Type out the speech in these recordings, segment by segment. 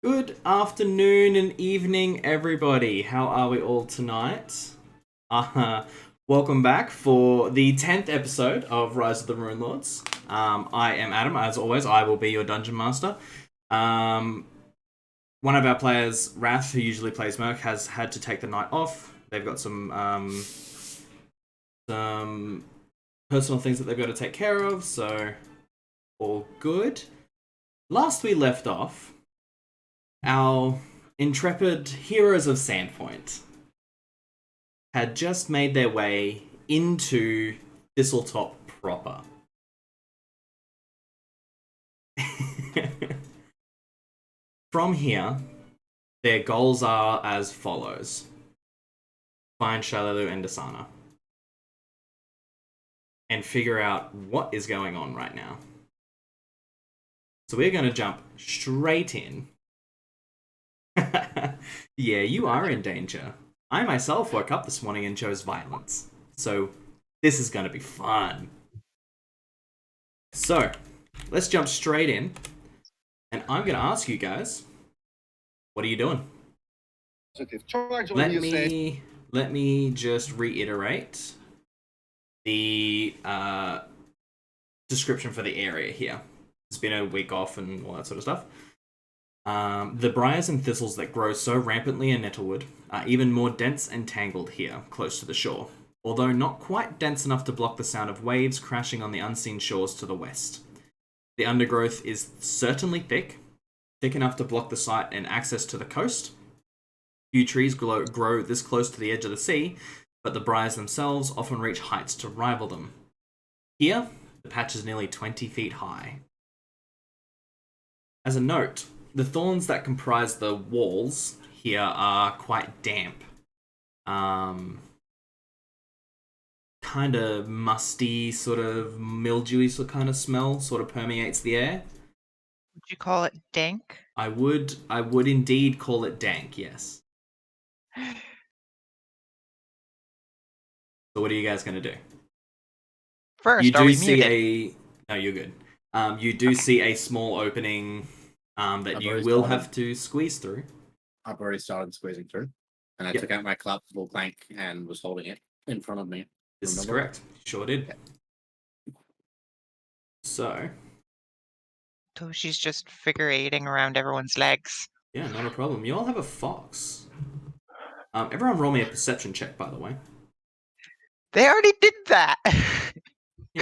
Good afternoon and evening, everybody. How are we all tonight? Uh, Welcome back for the 10th episode of Rise of the Runelords. I am Adam. As always, I will be your dungeon master. Um, One of our players, Wrath, who usually plays Merc, has had to take the night off. They've got some personal things that they've got to take care of, so all good. Last we left off, our intrepid Heroes of Sandpoint had just made their way into Thistletop proper. From here, their goals are as follows. Find Shalalu and Dasana. And figure out what is going on right now. So we're going to jump straight in. Yeah, you are in danger. I myself woke up this morning and chose violence. So this is going to be fun. So let's jump straight in. And I'm going to ask you guys, what are you doing? Let me just reiterate the description for the area here. It's been a week off and all that sort of stuff. The briars and thistles that grow so rampantly in Nettlewood are even more dense and tangled here, close to the shore, although not quite dense enough to block the sound of waves crashing on the unseen shores to the west. The undergrowth is certainly thick enough to block the sight and access to the coast. Few trees grow this close to the edge of the sea, but the briars themselves often reach heights to rival them. Here, the patch is nearly 20 feet high. As a note, the thorns that comprise the walls here are quite damp. Kind of musty, sort of mildewy kind of smell sort of permeates the air. Would you call it dank? I would indeed call it dank, yes. So what are you guys going to do? First, You are do we see muted? No, you're good. You do see a small opening that you will have to squeeze through. I've already started squeezing through, and I took out my collapsible plank and was holding it in front of me. This is correct. Sure did. Yeah. So Toshi's just figure eighting around everyone's legs. yeah, not a problem. You all have a fox. Everyone roll me a perception check, by the way. They already did that! Yeah,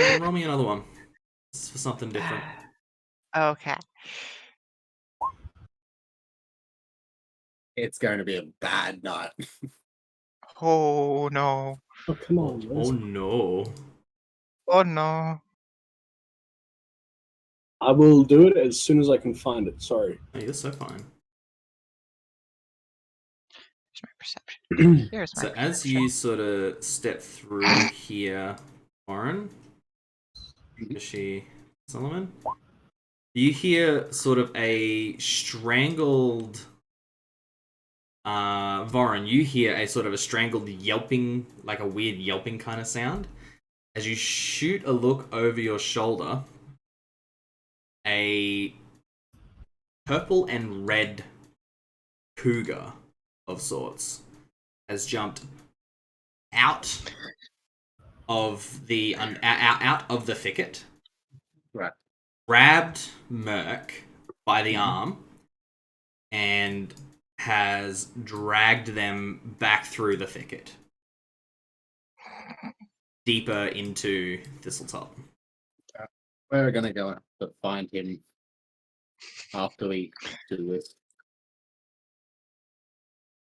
then roll me another one. This is for something different. Okay. It's going to be a bad night. Oh no. Oh, come on. Oh no. Oh no. I will do it as soon as I can find it. Sorry. Oh, you're so fine. Here's my perception. Here's my So perception. as you sort of step through here, Warren, Rishi, Solomon, you hear sort of a strangled... Voron, you hear a sort of a strangled yelping, like a weird yelping kind of sound. As you shoot a look over your shoulder, a purple and red cougar of sorts has jumped out of the out of the thicket, Right. grabbed Merc by the arm, and has dragged them back through the thicket, deeper into Thistletop. We're going to go to find him after we do this.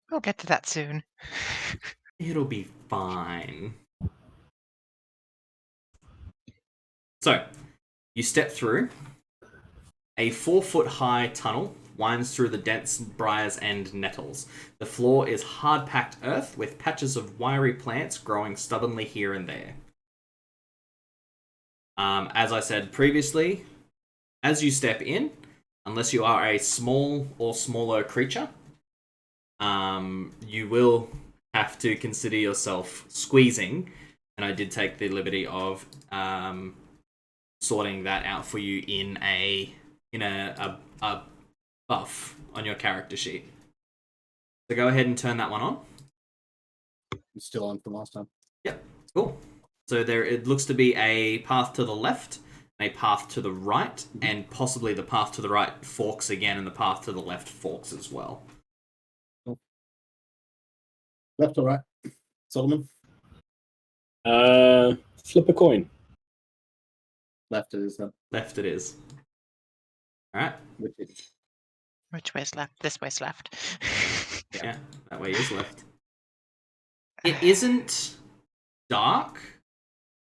We'll get to that soon. It'll be fine. So, you step through. A 4-foot-high tunnel winds through the dense briars and nettles. The floor is hard-packed earth with patches of wiry plants growing stubbornly here and there. As I said previously, as you step in, unless you are a small or smaller creature, you will have to consider yourself squeezing, and I did take the liberty of sorting that out for you in a buff on your character sheet. So go ahead and turn that one on. It's still on from last time. Yep, cool. So it looks to be a path to the left, a path to the right, and possibly the path to the right forks again, and the path to the left forks as well. Cool. Left or right? Solomon? Flip a coin. Left it is then. Left it is. Alright. Which way's left? This way's left. Yeah, that way is left. It isn't dark.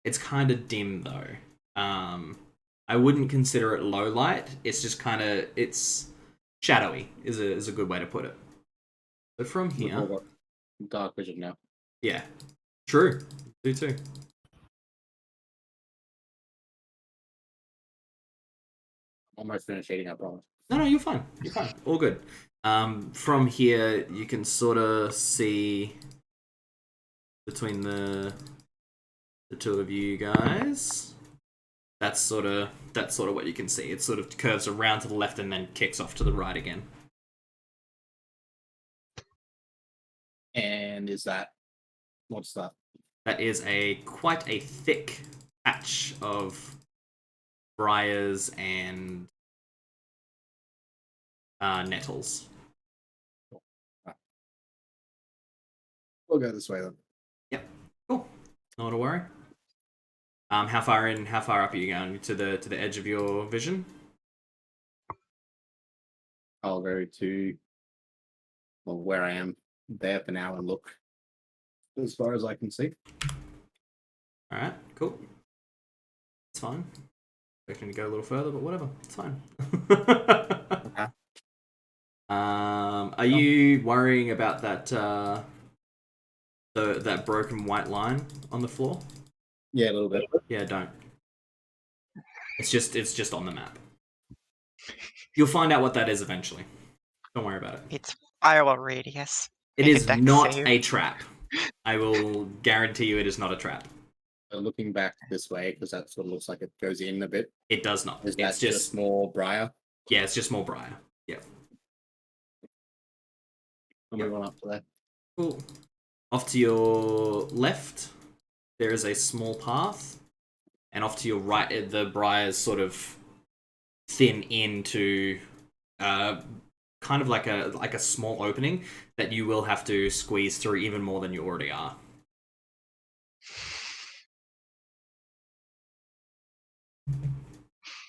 It's kind of dim though. I wouldn't consider it low light. It's just kind of it's shadowy is a good way to put it. So from We've all here, got dark vision now. yeah, true. Do too. Almost finished eating, I promise. No, you're fine. You're fine. All good. From here, you can sort of see between the two of you guys. That's sort of what you can see. It sort of curves around to the left and then kicks off to the right again. And what's that? That is quite a thick patch of briars and nettles. We'll go this way then. Yep. Cool. Not a worry. How far up are you going? To the edge of your vision? I'll go to where I am there for now and look as far as I can see. Alright, cool. It's fine. Expecting to go a little further, but whatever. It's fine. Are you worrying about that that broken white line on the floor? Yeah, a little bit. Yeah, don't. It's just on the map. You'll find out what that is eventually. Don't worry about it. It's firewall radius. It Make a is dex not save. a trap. I will guarantee you it is not a trap. Looking back this way, because that sort of looks like it goes in a bit. It does not. Is It's that just more briar? yeah, it's just more briar. I'll move on up to there. Cool. Off to your left, there is a small path, and off to your right, the briars sort of thin into kind of like a small opening that you will have to squeeze through even more than you already are.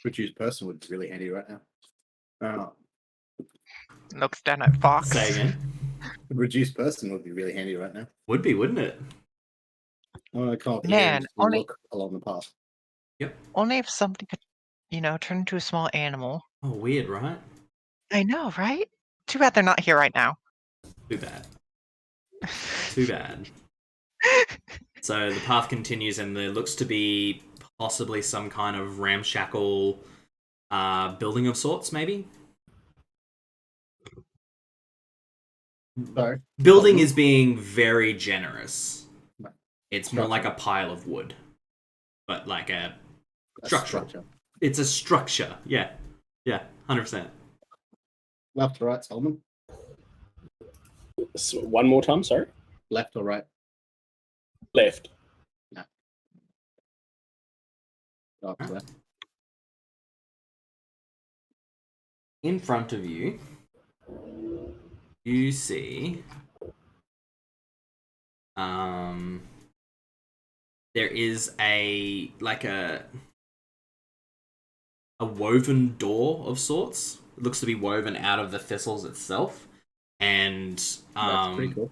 Reduced person would be really handy right now. Looks down at Fox. Say again. Reduced person would be really handy right now. Would be, wouldn't it? I want to come up here Man, and just only- look along the path. Only if somebody could, turn into a small animal. Oh, weird, right? I know, right? Too bad they're not here right now. Too bad. Too bad. So the path continues, and there looks to be possibly some kind of ramshackle building of sorts, maybe? Sorry. Building is being very generous. Right. It's more like a pile of wood. But like a structure. Structure. It's a structure. Yeah. Yeah, 100%. Left or right, Solomon? So one more time, sorry. Left or right? Left. Up to there. In front of you, you see there is a woven door of sorts. It looks to be woven out of the thistles itself, and That's pretty cool.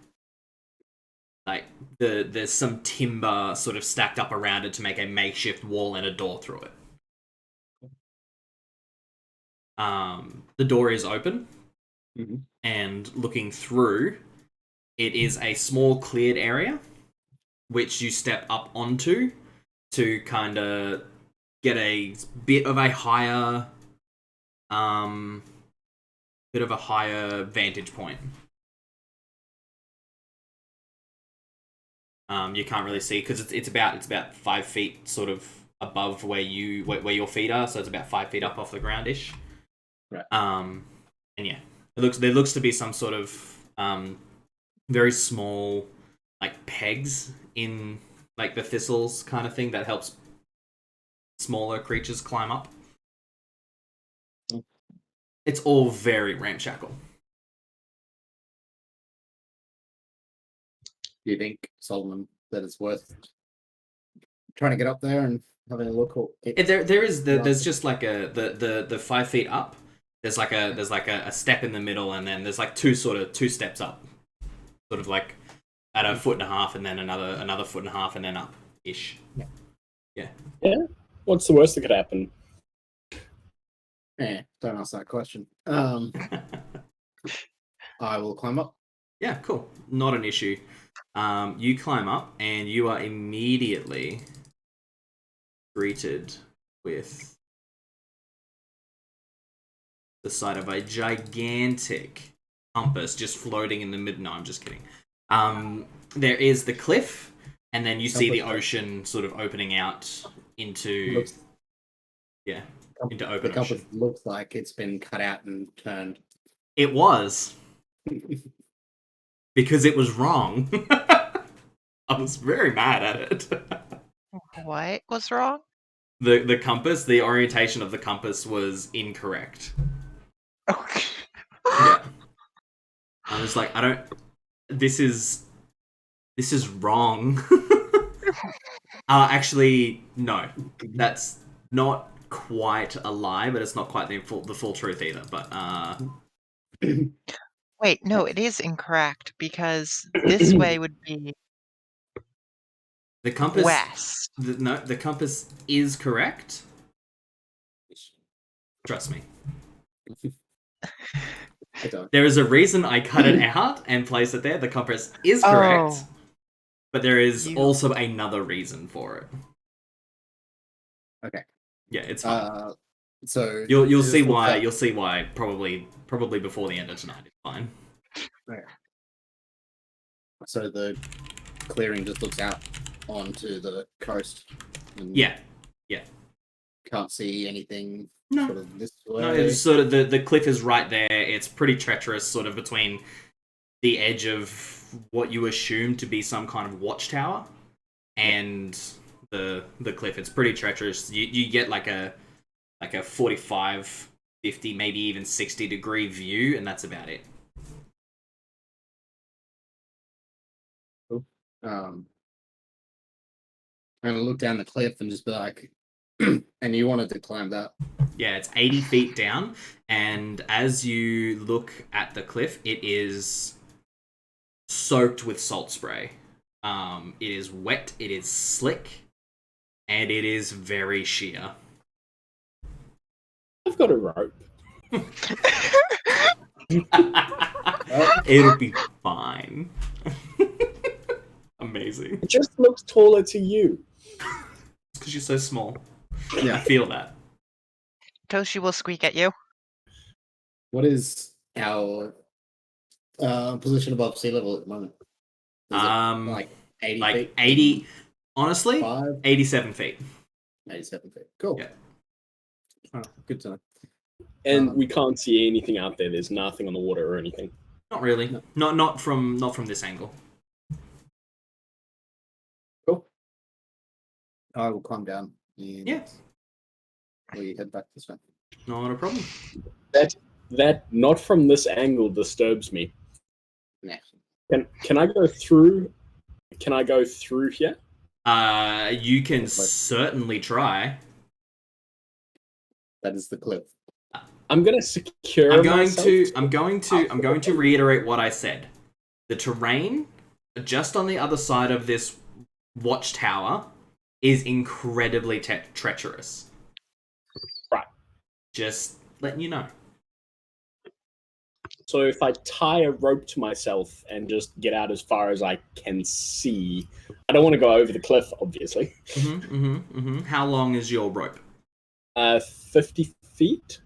like there's some timber sort of stacked up around it to make a makeshift wall and a door through it. The door is open, Mhm. and looking through, it is a small cleared area, which you step up onto to kind of get a bit of a higher, vantage point. You can't really see because it's about 5 feet sort of above where your feet are, so it's about 5 feet up off the ground ish. Right. And And yeah, there looks to be some sort of very small like pegs in like the thistles kind of thing that helps smaller creatures climb up. It's all very ramshackle. Do you think, Solomon, that it's worth trying to get up there and having a look? Or There's just like the 5 feet up. There's like a step in the middle, and then there's like two steps up, sort of like at a foot and a half, and then another foot and a half, and then up ish. Yeah. What's the worst that could happen? Don't ask that question. I will climb up. Yeah, cool. Not an issue. You climb up, and you are immediately greeted with the sight of a gigantic compass just floating in the mid. No, I'm just kidding. There is the cliff, and then you see the ocean sort of opening out into into open The compass ocean. looks like it's been cut out and turned. It was because it was wrong. I was very mad at it. What was wrong? The compass, the orientation of the compass was incorrect. Okay. Yeah. I was like, this is wrong. Actually, no. That's not quite a lie, but it's not quite the full truth either. But Wait, no, it is incorrect because this way would be the compass west. the compass is correct. Trust me. I don't. There is a reason I cut it out and placed it there. The compass is correct. Oh. But there is You- also another reason for it. Okay. Yeah, it's fine. So You'll this see looks why. like- You'll see why. Probably before the end of tonight. It's fine. So the clearing just looks out onto the coast. And Yeah. Can't see anything. No. Sort of this way. No, it's sort of the cliff is right there. It's pretty treacherous, sort of between the edge of what you assume to be some kind of watchtower and the cliff. It's pretty treacherous. You get like a 45, 50, maybe even 60-degree view, and that's about it. I'm gonna look down the cliff and just be like, and you wanted to climb that. Yeah, it's 80 feet down, and as you look at the cliff, it is soaked with salt spray. It is wet, it is slick, and it is very sheer. I've got a rope. It'll be fine. Amazing. It just looks taller to you. It's because you're so small. I Yeah. feel that. Toshi will squeak at you. What is our position above sea level at the moment? Is it like 80 like feet? 80, honestly, 5? 87 feet. 87 feet. Cool. Yeah. Oh, good to know. And we can't see anything out there. There's nothing on the water or anything. Not really. No. Not from this angle. Cool. I will climb down. And Yeah. we head back this way. Not a problem. That not from this angle disturbs me. Nah. Can I go through? Can I go through here? You can certainly try. That is the cliff. I'm gonna secure. I'm going myself. to reiterate what I said. The terrain just on the other side of this watchtower is incredibly treacherous. Right. Just letting you know. So if I tie a rope to myself and just get out as far as I can see, I don't want to go over the cliff, obviously. How long is your rope? 50 feet.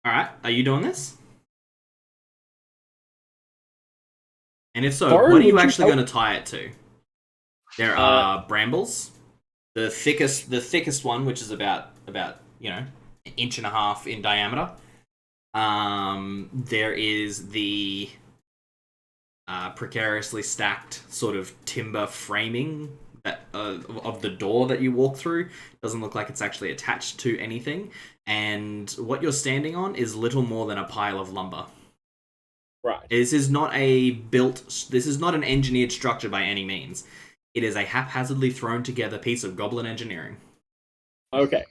All right, are you doing this? And if so, Thorin, what are you would you actually help? going to tie it to? There are brambles. The thickest one, which is about an inch and a half in diameter. There is the precariously stacked sort of timber framing that of the door that you walk through. Doesn't look like it's actually attached to anything, and what you're standing on is little more than a pile of lumber. Right. This is not an engineered structure by any means. It is a haphazardly thrown together piece of goblin engineering. Okay.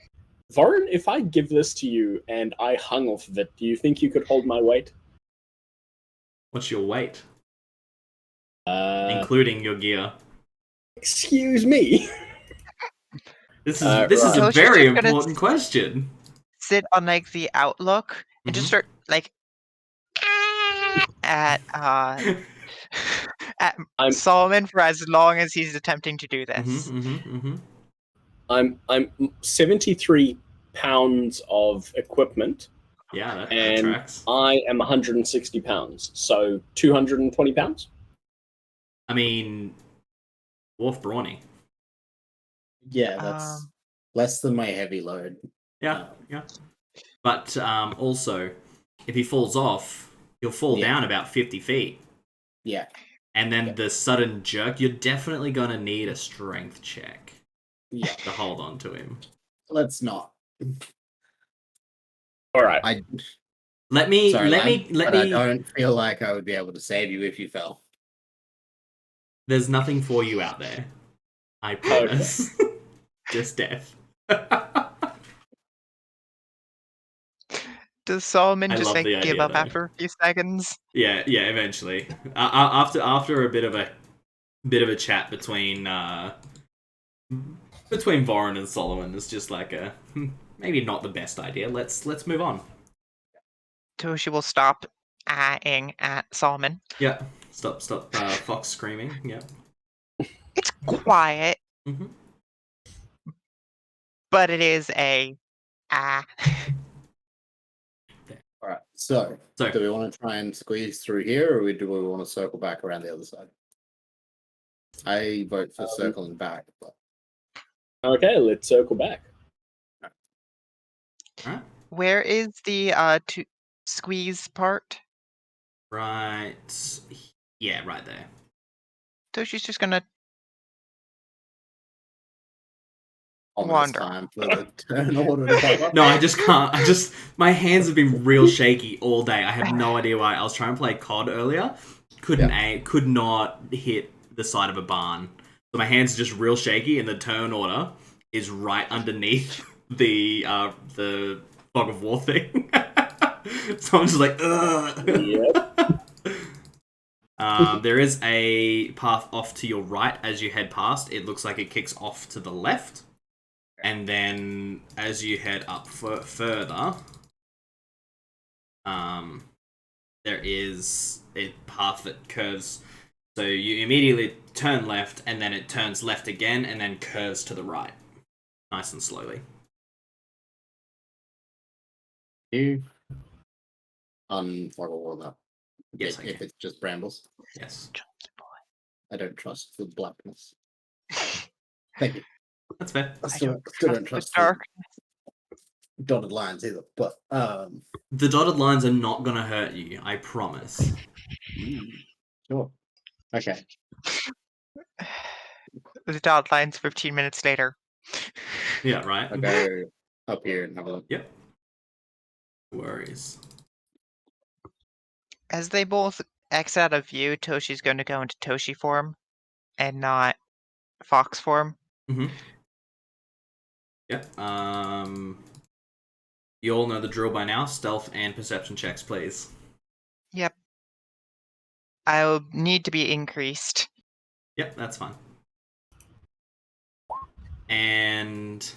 Varn, if I give this to you and I hung off of it, do you think you could hold my weight? What's your weight? Including your gear. Excuse me. This is a So she's very just gonna important question. Sit on like the outlook and just start like at at I'm- Solomon for as long as he's attempting to do this. I'm 73 pounds of equipment, Yeah, that and tracks. I am 160 pounds, so 220 pounds. I mean, Dwarf Brawny. Yeah, that's less than my heavy load. Yeah, yeah. But also, if he falls off, he'll fall down about 50 feet. Yeah. And then the sudden jerk, you're definitely going to need a strength check to hold on to him. Let's not. All right. I don't feel like I would be able to save you if you fell. There's nothing for you out there. I promise. Just death. Does Solomon I just love like the give idea, up though. after a few seconds? Yeah, eventually. After a bit of a chat between Voron and Solomon, it's just like maybe not the best idea. Let's move on. Toshi will stop adding at Solomon. Yeah. Stop fox screaming. Yeah. It's quiet, Mm-hmm. but it is a All right. So, do we want to try and squeeze through here, or do we want to circle back around the other side? I vote for circling back. But... Okay, let's circle back. All right. Where is the to squeeze part? Right. Yeah, right there. Toshi's just gonna Almost wander. time for the turn order to pop up. No, I just can't. My hands have been real shaky all day. I have no idea why. I was trying to play COD earlier. Could not hit the side of a barn. So my hands are just real shaky, and the turn order is right underneath the fog of war thing. So I'm just like, ugh. Yep. There is a path off to your right as you head past. It looks like it kicks off to the left. And then as you head up further, there is a path that curves. So you immediately turn left, and then it turns left again, and then curves to the right. Nice and slowly. You unfoggle all that. Yes, if it's just brambles. Yes. I don't trust the blackness. Thank you. That's fair. I still don't trust the dark. dotted lines either. But the dotted lines are not going to hurt you, I promise. Sure. Okay. The dot lines 15 minutes later. Yeah, right? I'll go up here and have a look. Yep. No worries. As they both exit out of view, Toshi's going to go into Toshi form and not Fox form. Mm-hmm. Yep. You all know the drill by now. Stealth and perception checks, please. Yep. I'll need to be increased. Yep, that's fine. And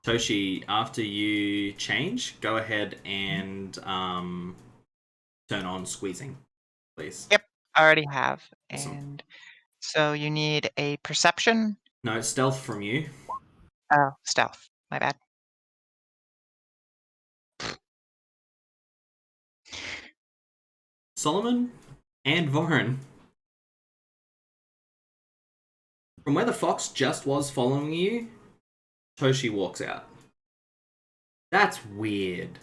Toshi, after you change, go ahead and turn on squeezing, please. Yep, I already have. Awesome. And so you need a perception. No, stealth from you. Oh, stealth. My bad. Solomon and Voron. From where the fox just was following you, Toshi walks out. That's weird.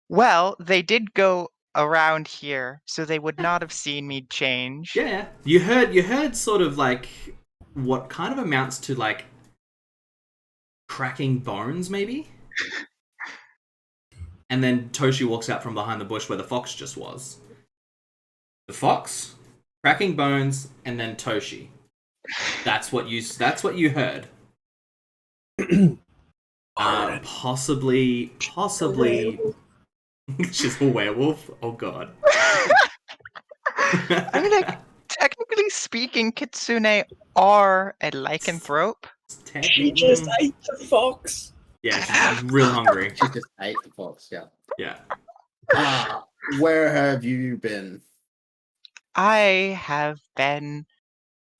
Well, they did go around here, so they would not have seen me change. Yeah, you heard sort of like what kind of amounts to like cracking bones, maybe. And then Toshi walks out from behind the bush where the fox just was. The fox, cracking bones, and then Toshi. That's what you heard. Possibly. She's a werewolf. Oh god. I mean, like, technically speaking, Kitsune are a lycanthrope. She just ate the fox. Yeah, she's real hungry. She just ate the fox. Yeah. Yeah. Where have you been? I have been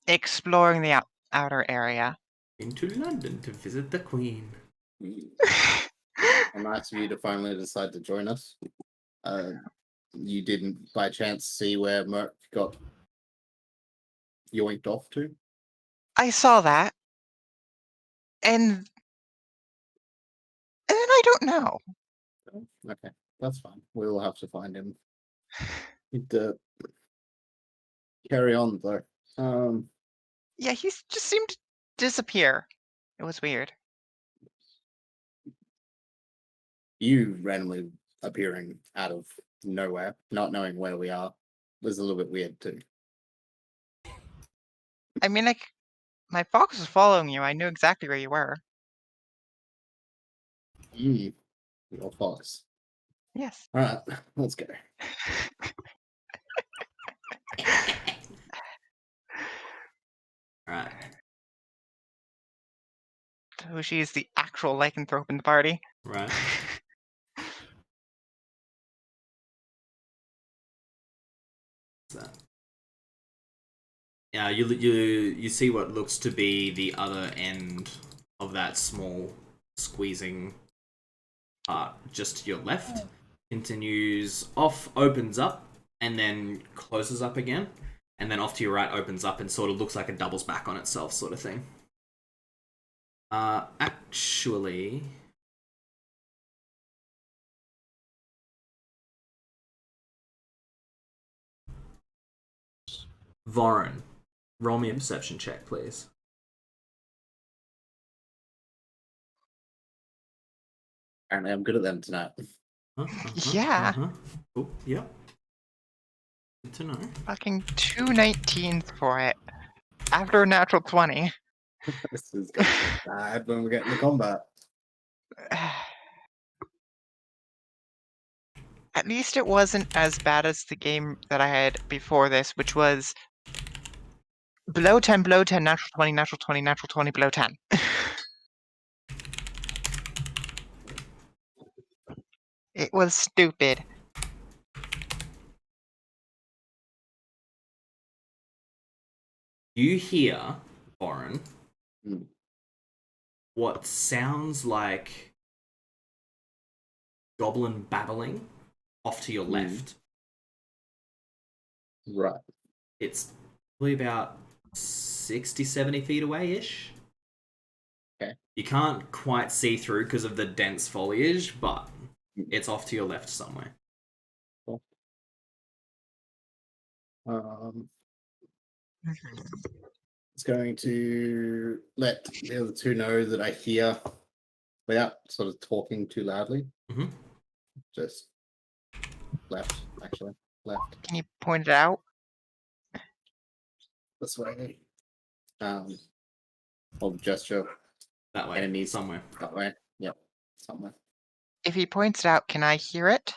exploring the outer area. Into London to visit the Queen. Nice of you to finally decide to join us. You didn't by chance see where Merc got yoinked off to? I saw that, and then I don't know. Okay, that's fine. We'll have to find him. Carry on though. Yeah, he just seemed to disappear. It was weird. You randomly appearing out of nowhere, not knowing where we are, was a little bit weird too. I mean, like, my fox was following you. I knew exactly where you were. Your fox. Yes. All right, let's go. All right. So she is the actual lycanthrope in the party. Right. What's that? Yeah, you see what looks to be the other end of that small squeezing part just to your left. Continues off, opens up, and then closes up again. And then off to your right opens up and sort of looks like it doubles back on itself sort of thing. Actually... Voron, roll me a perception check, please. Apparently, I'm good at them tonight. Yeah. Oh, yep. Good to know. Fucking 2 19s for it. After a natural 20. This is going to be bad when we get into combat. At least it wasn't as bad as the game that I had before this, which was below 10, natural 20, natural 20, natural 20, below 10. It was stupid. You hear, Warren, Hmm. what sounds like goblin babbling off to your left. Right. It's probably about 60, 70 feet away-ish. Okay. You can't quite see through because of the dense foliage, but it's off to your left somewhere. Cool. It's going to let the other two know that I hear without sort of talking too loudly. Mhm. Just left, actually. Left. Can you point it out? This way. I'll gesture That way. enemies Somewhere. that way. Yep. Somewhere. If he points it out, can I hear it?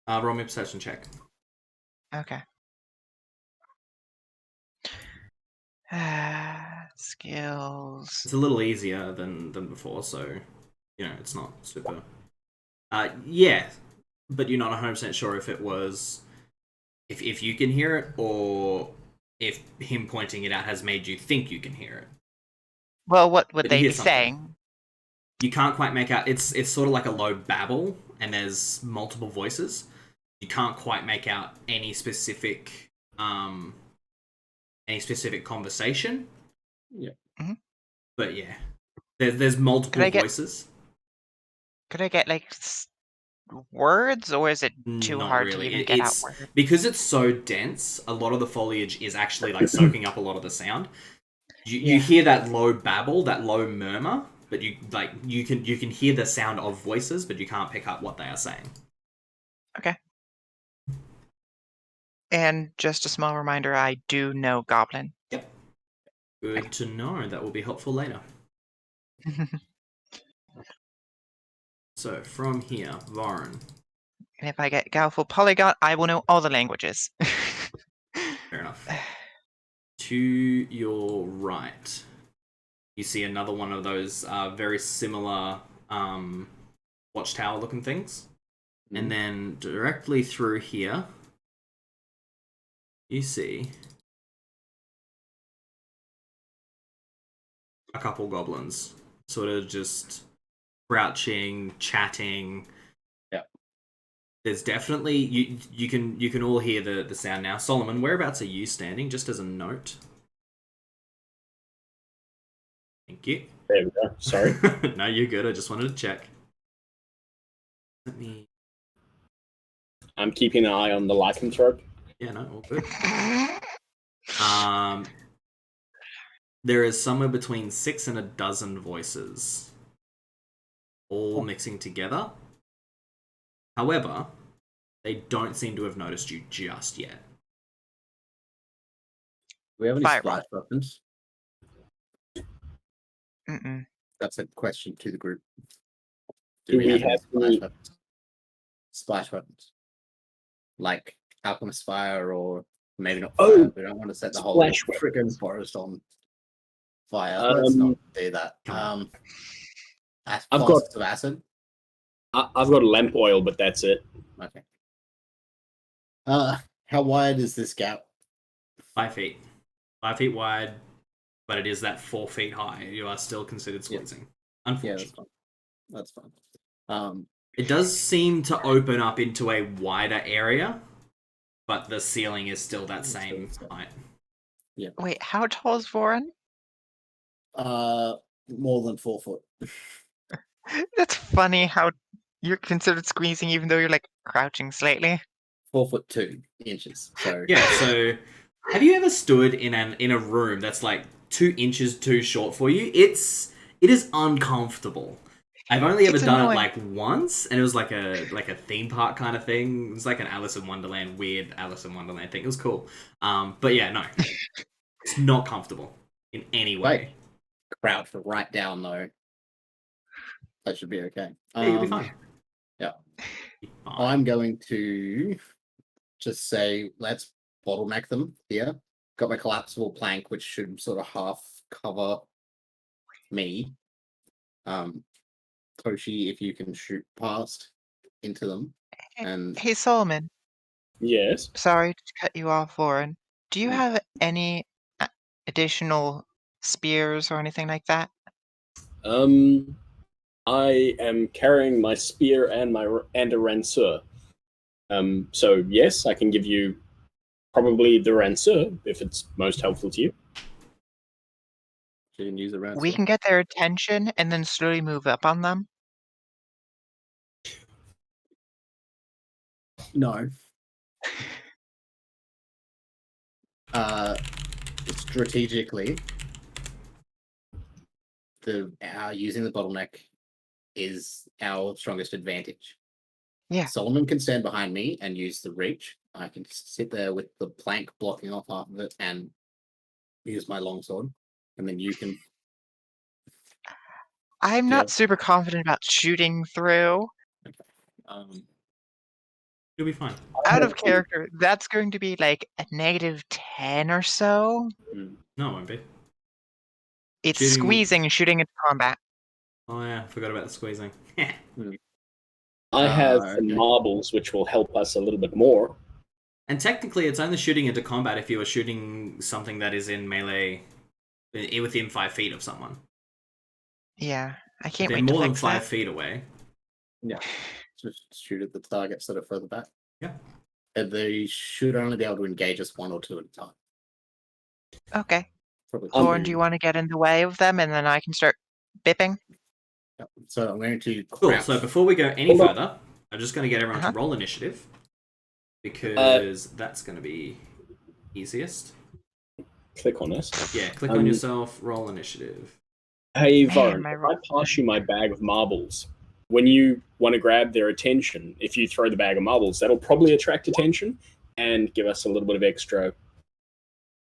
Roll me a perception check. Okay. Skills. It's a little easier than before, so you know it's not super. Yeah, but you're not 100% sure if it was if you can hear it or if him pointing it out has made you think you can hear it. Well, what would But you they hear be something. saying? You can't quite make out. It's sort of like a low babble, and there's multiple voices. You can't quite make out any specific any specific conversation. Yeah. Mhm. But yeah, there's multiple Could I voices. Could I get like words, or is it too Not hard to really. even get out It's words? because it's so dense. A lot of the foliage is actually like soaking up a lot of the sound. You hear that low babble, that low murmur, but you can hear the sound of voices, but you can't pick up what they are saying. Okay. And just a small reminder, I do know Goblin. Yep. Good to know. That will be helpful later. So from here, Varn. And if I get Galful Polyglot, I will know all the languages. Fair enough. To your right, you see another one of those very similar watchtower looking things. And then directly through here, you see a couple goblins sort of just crouching, chatting. Yeah. There's definitely you can all hear the sound now. Solomon, whereabouts are you standing? Just as a note. Thank you. There we go. Sorry. No, you're good. I just wanted to check. Let me. I'm keeping an eye on the lycanthrope. Yeah, no, all good. There is somewhere between 6 and a dozen voices, all mixing together. However, they don't seem to have noticed you just yet. Do we have any Fireball. splash weapons? Mm-mm. That's a question to the group. Do we have splash any- weapons? Splash weapons. Like Alchemist Fire, or maybe not fire. Oh, We don't want to set the whole splash friggin' forest on fire. Let's not do that. Come I've got- of acid. I've got lamp oil, but that's it. Okay. How wide is this gap? 5 feet. 5 feet wide, but it is that 4 feet high. You are still considered squeezing. Yeah, Unfortunately. that's fine. It does seem to open up into a wider area, but the ceiling is still that same height. Yeah. Wait, how tall is Voran? More than 4 foot. That's funny how you're considered squeezing even though you're like crouching slightly. 4'2" So Yeah, so have you ever stood in a room that's like 2 inches too short for you? It is uncomfortable. I've only ever It's done annoying. it like once, and it was like a theme park kind of thing. It was like an weird Alice in Wonderland thing. It was cool. But yeah, no. It's not comfortable in any way. Right. Crouch right down though. That should be okay. Yeah, you'll be fine. Yeah. Be fine. I'm going to just say, let's bottleneck them here. Got my collapsible plank, which should sort of half cover me. Toshi, if you can shoot past into them. And Hey Solomon, Yes. sorry to cut you off, Voran. Do you Mm. have any additional spears or anything like that? I am carrying my spear and a ranseur. So yes, I can give you probably the ranseur if it's most helpful to you. you can use the round. We can get their attention and then slowly move up on them. No. Strategically, using the bottleneck is our strongest advantage. Yeah. Solomon can stand behind me and use the reach. I can sit there with the plank blocking off half of it and use my longsword, and then you can. I'm not super confident about shooting through. You'll be fine. Out of character, that's going to be like a -10 or so. No, it won't be. It's Shooting- squeezing and shooting into combat. Oh yeah, forgot about the squeezing. I have okay. some marbles, which will help us a little bit more. And technically, it's only shooting into combat if you are shooting something that is in melee within 5 feet of someone. Yeah, I If can't they're wait to more than fix 5 that. feet away. Yeah, just shoot at the targets that are further back. Yeah. They should only be able to engage us 1 or 2 at a time. Okay. Probably Lauren, do 2. you want to get in the way of them and then I can start bipping? Yep. So I'm going to Cool. crouch. So before we go any Hold on. further, I'm just going to get everyone Uh-huh. to roll initiative because that's going to be easiest. Click on it. Yeah, click on yourself, roll initiative. Hey, Man, Varun, my if I pass you my bag of marbles, when you want to grab their attention, if you throw the bag of marbles, that'll probably attract attention and give us a little bit of extra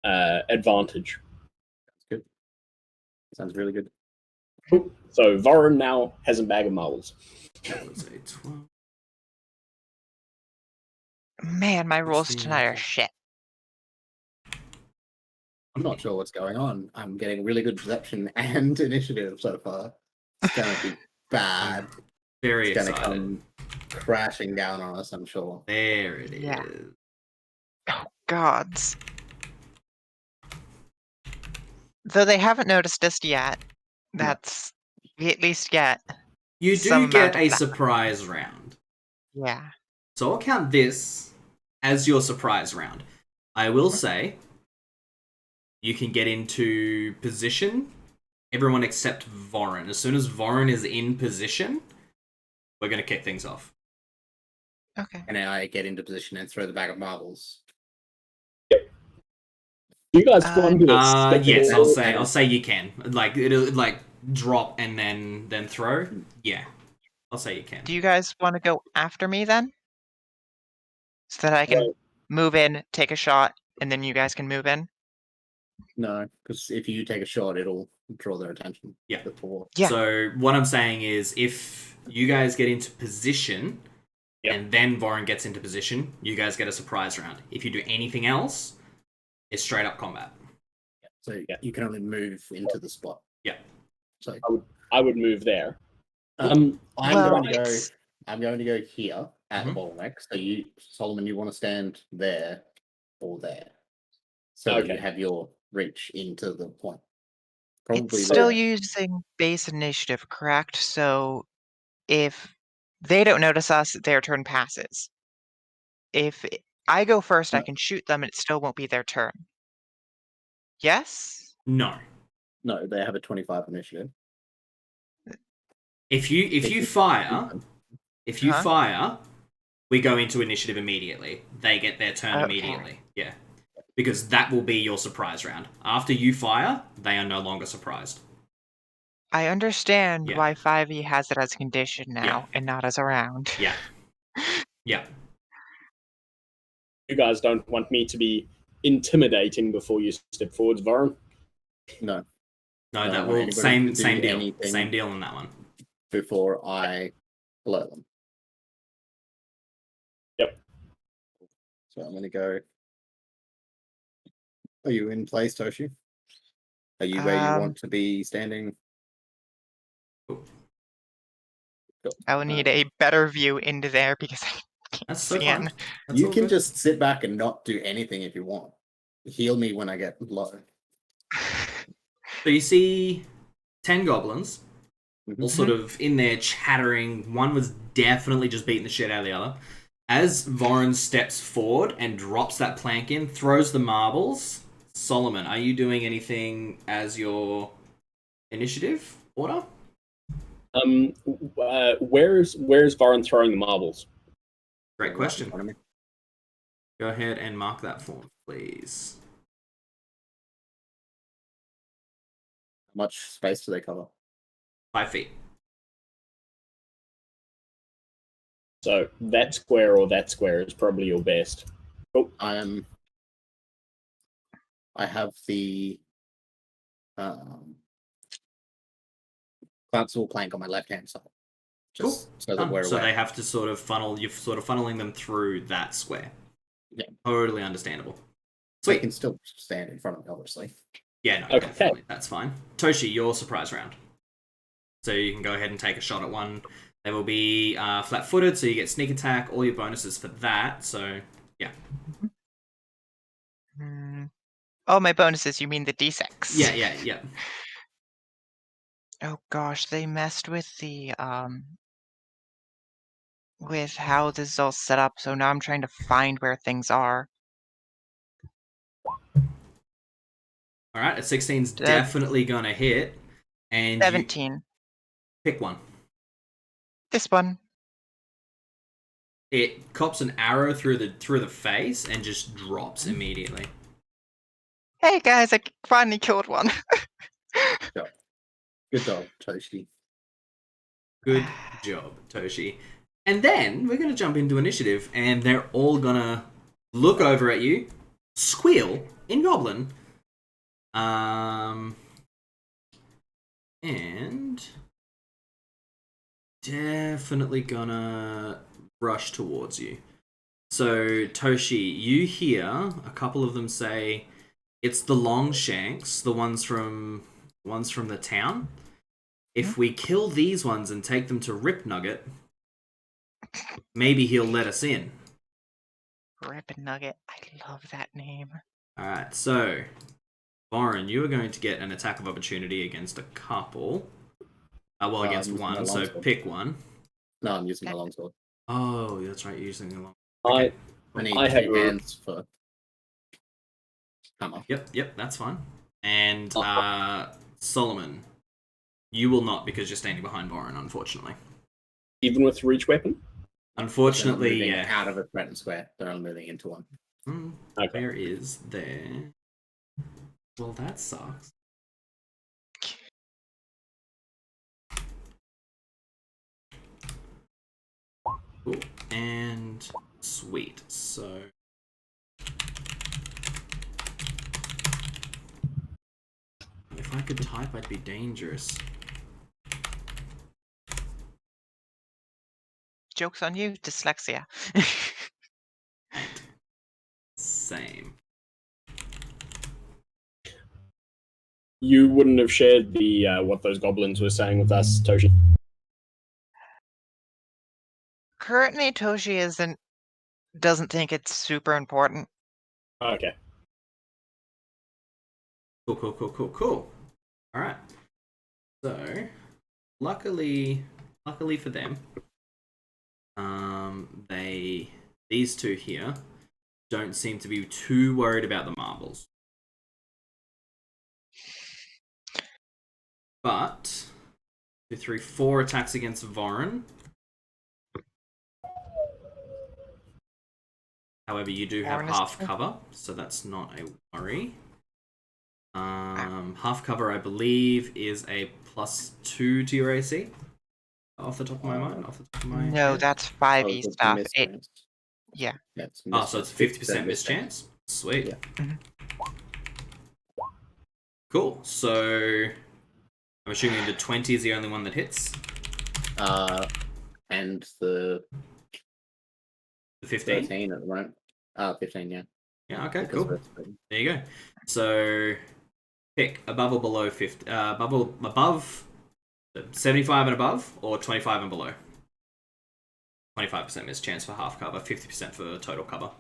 advantage. Good. Sounds really good. Cool. So Varun now has a bag of marbles. That was a 12. Man, my rolls 16. tonight are shit. I'm not sure what's going on. I'm getting really good perception and initiative so far. It's going to be bad. Very It's going to excited. come crashing down on us, I'm sure. There it is. Yeah. Oh, gods. Though they haven't noticed us yet, that's we at least get. You Some do get amount of a that. surprise round. Yeah. So I'll count this as your surprise round. I will say you can get into position. Everyone except Vorin. As soon as Vorin is in position, we're going to kick things off. Okay. And then I get into position and throw the bag of marbles. You guys want to stick Yes, it I'll all- say you can. Like it'll like drop and then throw. Yeah. I'll say you can. Do you guys want to go after me then? So that I can Well- move in, take a shot, and then you guys can move in? No, because if you take a shot, it'll draw their attention. Yeah. Before. Yeah. So what I'm saying is if you guys get into position Yep. and then Vorin gets into position, you guys get a surprise round. If you do anything else, it's straight up combat. So you can only move into the spot. Yeah. So I would move there. I'm Well, going to go. it's- I'm going to go here at Mhm. the bottleneck. So you, Solomon, you want to stand there or there, so that you Okay. have your reach into the point. Probably It's still there. using base initiative, correct? So if they don't notice us, their turn passes. If I go first, I No. can shoot them and it still won't be their turn. Yes? No. No, they have a 25 initiative. If you fire, Huh? fire, we go into initiative immediately. They get their turn Okay. immediately. Yeah. Because that will be your surprise round. After you fire, they are no longer surprised. I understand Yeah. why 5e has it as a condition now Yeah. and not as a round. Yeah. Yeah. You guys don't want me to be intimidating before you step forwards, Varun. No, No, Don't that want will anybody same to do same deal. anything. Same deal on that one. before I alert them. Yep. So I'm going to go. Are you in place, Toshi? Are you where you want to be standing? Cool. Cool. I will need a better view into there because I can't That's so see fun. in. That's You all can good. just sit back and not do anything if you want. Heal me when I get low. So you see 10 goblins, Mhm. all sort of in there chattering. One was definitely just beating the shit out of the other. As Vorin steps forward and drops that plank in, throws the marbles. Solomon, are you doing anything as your initiative order? Where's Varun throwing the marbles? Great Right in question. front of me. Go ahead and mark that for me, please. How much space do they cover? 5 feet. So that square or that square is probably your best. I have the council plank on my left hand side. Just so that we're So aware. they have to sort of funnel. You're sort of funneling them through that square. Yeah. Totally understandable. They Sweet. can still stand in front of me, obviously. Yeah, no, Okay. definitely. That's fine. Toshi, your surprise round. So you can go ahead and take a shot at one. They will be flat-footed, so you get sneak attack, all your bonuses for that. So, yeah. Oh, my bonuses, you mean the d6? Yeah. Oh gosh, they messed with the with how this is all set up, so now I'm trying to find where things are. All right, a 16's Dead. definitely gonna hit, and 17. You pick one. This one. It cops an arrow through the face and just drops immediately. Hey guys, I finally killed one. Good job, Toshi. Good job, Toshi. And then we're gonna jump into initiative, and they're all gonna look over at you, squeal in Goblin, and definitely gonna rush towards you. So Toshi, you hear a couple of them say, "It's the Longshanks, the ones from the town. If we kill these ones and take them to Rip Nugget, maybe he'll let us in." Rip Nugget. I love that name. Alright, so Warren, you are going to get an attack of opportunity against a couple. Well, against one, so pick one. No, I'm using my longsword. Oh, that's right, you're using the long. Okay. I need I have two hands for hammer. Yep, that's fine. And Solomon, you will not because you're standing behind Warren, unfortunately. Even with reach weapon? Unfortunately, yeah. Out of a threatened square, they're only moving into one. Okay. Where is there? Well, that sucks. Cool. And sweet. So if I could type, I'd be dangerous. Joke's on you, dyslexia. Same. You wouldn't have shared the what those goblins were saying with us, Toshi. Currently, Toshi doesn't think it's super important. Okay. Cool. All right. So, luckily for them, these two here don't seem to be too worried about the marbles. But 2, 3, 4 attacks against Vorin. However, you do have half cover, so that's not a worry. Half cover, I believe, is a +2 to your AC. Off the top of my mind, No, head. that's 5e stuff. Yeah. So it's 50% miss chance. Sweet. Yeah. Cool. So I'm assuming the 20 is the only one that hits. And the 15. 13 at the moment. 15, yeah. Yeah. Okay. Cool. There you go. So pick above or below 50. Above 75 and above, or 25 and below. 25% miss chance for half cover, 50% for total cover.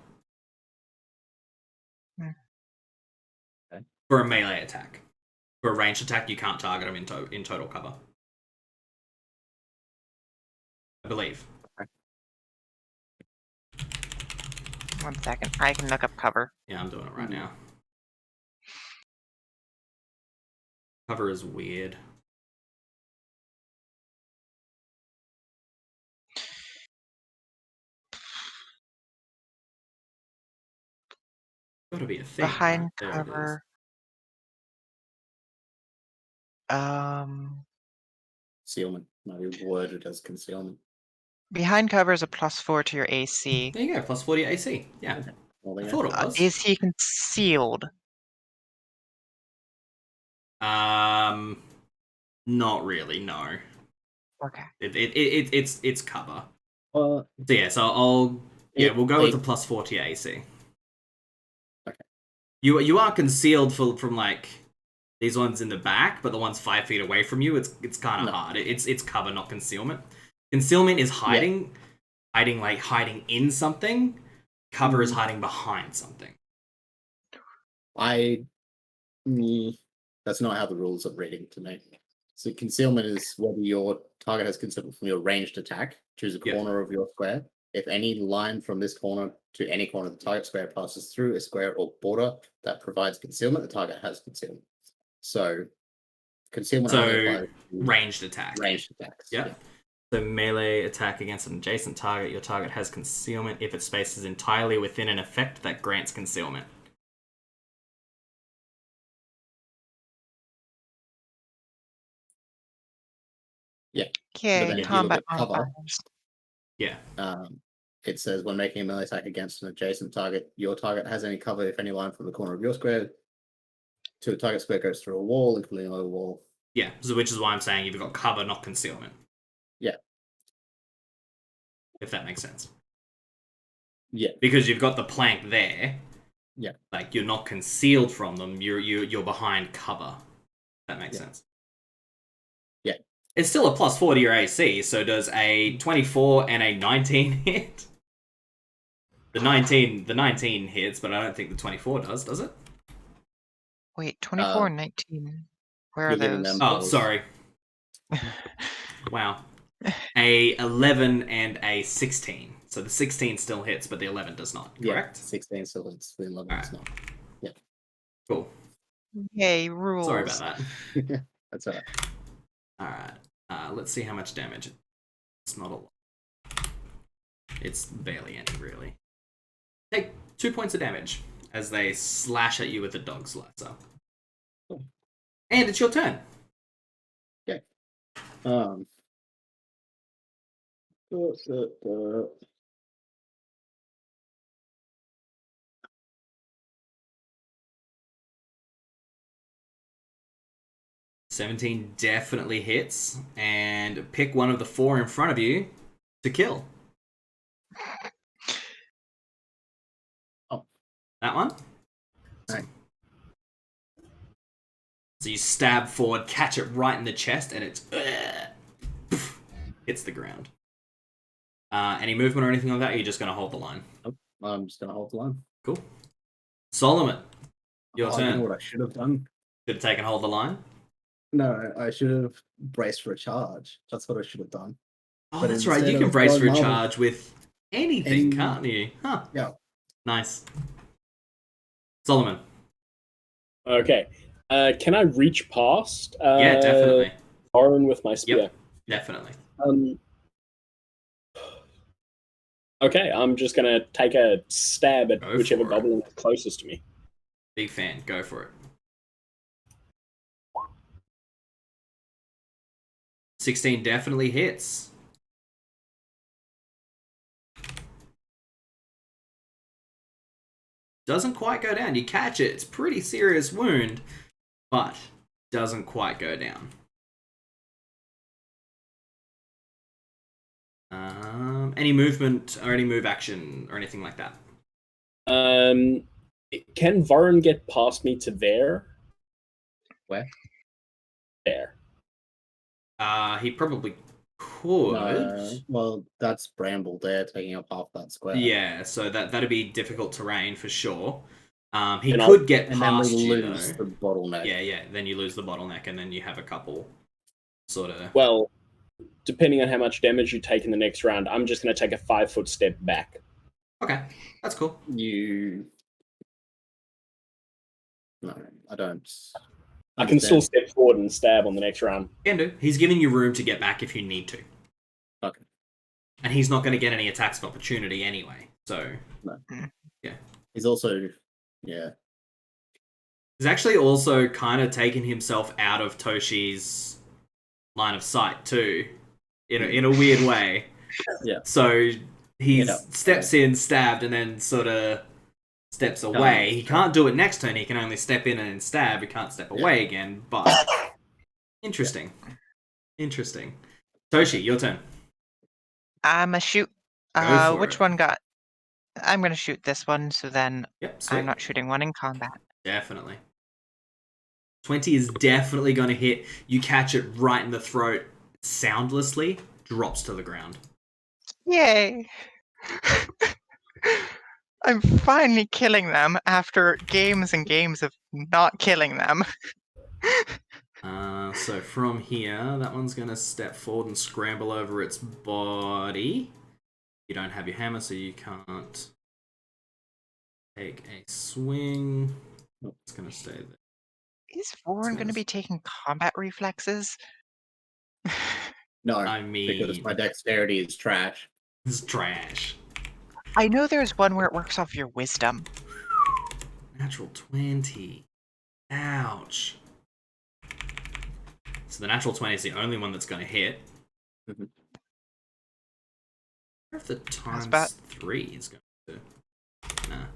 Okay. For a melee attack. For a ranged attack, you can't target them in total cover. I believe. Okay. 1 second, I can look up cover. Yeah, I'm doing it right now. Cover is weird. Gotta be a thing. Behind right? There cover. Concealment. Maybe worded as concealment. Behind cover is a +4 to your AC. There you go, +40 AC. Yeah. Okay. Well, I thought it was. Is he concealed? Not really, no. Okay. It's cover. Well, So yeah, we'll go with the +4 to your AC. Okay. You are concealed from like these ones in the back, but the ones 5 feet away from you, it's kind of hard. It's cover, not concealment. Concealment is hiding, hiding in something. Cover is hiding behind something. That's not how the rules are reading to me. So concealment is whether you're target has concealment from your ranged attack. Choose a corner of your square. If any line from this corner to any corner of the target square passes through a square or border that provides concealment, the target has concealment. So concealment only applies to ranged attack. Ranged attacks. Yeah. So melee attack against an adjacent target. Your target has concealment if its space is entirely within an effect that grants concealment. Yeah. Okay, combat modifiers. Yeah. It says when making a melee attack against an adjacent target, your target has any cover if any line from the corner of your square to a target square goes through a wall, including a low wall. Yeah, so which is why I'm saying you've got cover, not concealment. Yeah. If that makes sense. Yeah. Because you've got the plank there. Yeah. Like you're not concealed from them, you're behind cover. That makes sense. Yeah. It's still a +4 to your AC, so does a 24 and a 19 hit? The 19 hits, but I don't think the 24 does it? Wait, 24 and 19. Where are those? Oh, sorry. Wow. A 11 and a 16. So the 16 still hits, but the 11 does not, correct? 16 still hits, the 11 does not. Yeah. Cool. Yay, rules. Sorry about that. That's all right. Alright. Let's see how much damage. It's not a lot. It's barely any, really. Take 2 points of damage as they slash at you with a dog slicer. Cool. And it's your turn. Okay. 17 definitely hits, and pick one of the 4 in front of you to kill. Oh. That one? Right. So you stab forward, catch it right in the chest, and it's hits the ground. Any movement or anything like that, or you're just going to hold the line? Nope. I'm just going to hold the line. Cool. Solomon, your turn. I know what I should have done. Should have taken hold the line? No, I should have braced for a charge. That's what I should have done. Oh, that's right. You can brace for a charge with anything, can't you? Huh. Yeah. Nice. Solomon. Okay. Can I reach past? Yeah, definitely. Orin with my spear. Yep, definitely. Okay, I'm just going to take a stab at whichever goblin is closest to me. Big fan. Go for it. 16 definitely hits. Doesn't quite go down. You catch it. It's a pretty serious wound, but doesn't quite go down. Any movement or any move action or anything like that? Can Varun get past me to there? Where? There. He probably could. Well, that's bramble there, taking up half that square. Yeah, so that'd be difficult terrain for sure. He could get past you, and then we lose the bottleneck. Yeah. Then you lose the bottleneck, and then you have a couple sort of. Well, depending on how much damage you take in the next round, I'm just going to take a 5-foot step back. Okay, that's cool. No, I don't. I can still step forward and stab on the next round. Can do. He's giving you room to get back if you need to. Okay. And he's not going to get any attacks of opportunity anyway, so. No. Yeah. He's also. Yeah. He's actually also kind of taken himself out of Toshi's line of sight too, in a weird way. Yeah. So he steps in, stabbed, and then sort of steps away. He can't do it next turn. He can only step in and stab. He can't step away again. But interesting. Toshi, your turn. I'm a shoot. Which one got? I'm gonna shoot this one. So then I'm not shooting one in combat. Definitely. 20 is definitely going to hit. You catch it right in the throat, soundlessly, drops to the ground. Yay! I'm finally killing them after games and games of not killing them. So from here, that one's going to step forward and scramble over its body. You don't have your hammer, so you can't take a swing. Oh, it's going to stay there. Is Voron going to be taking combat reflexes? No, I mean, because my dexterity is trash. It's trash. I know there's one where it works off your wisdom. Natural 20. Ouch. So the natural 20 is the only one that's going to hit. Mhm. I wonder if the times about- 3 is going to. Nah.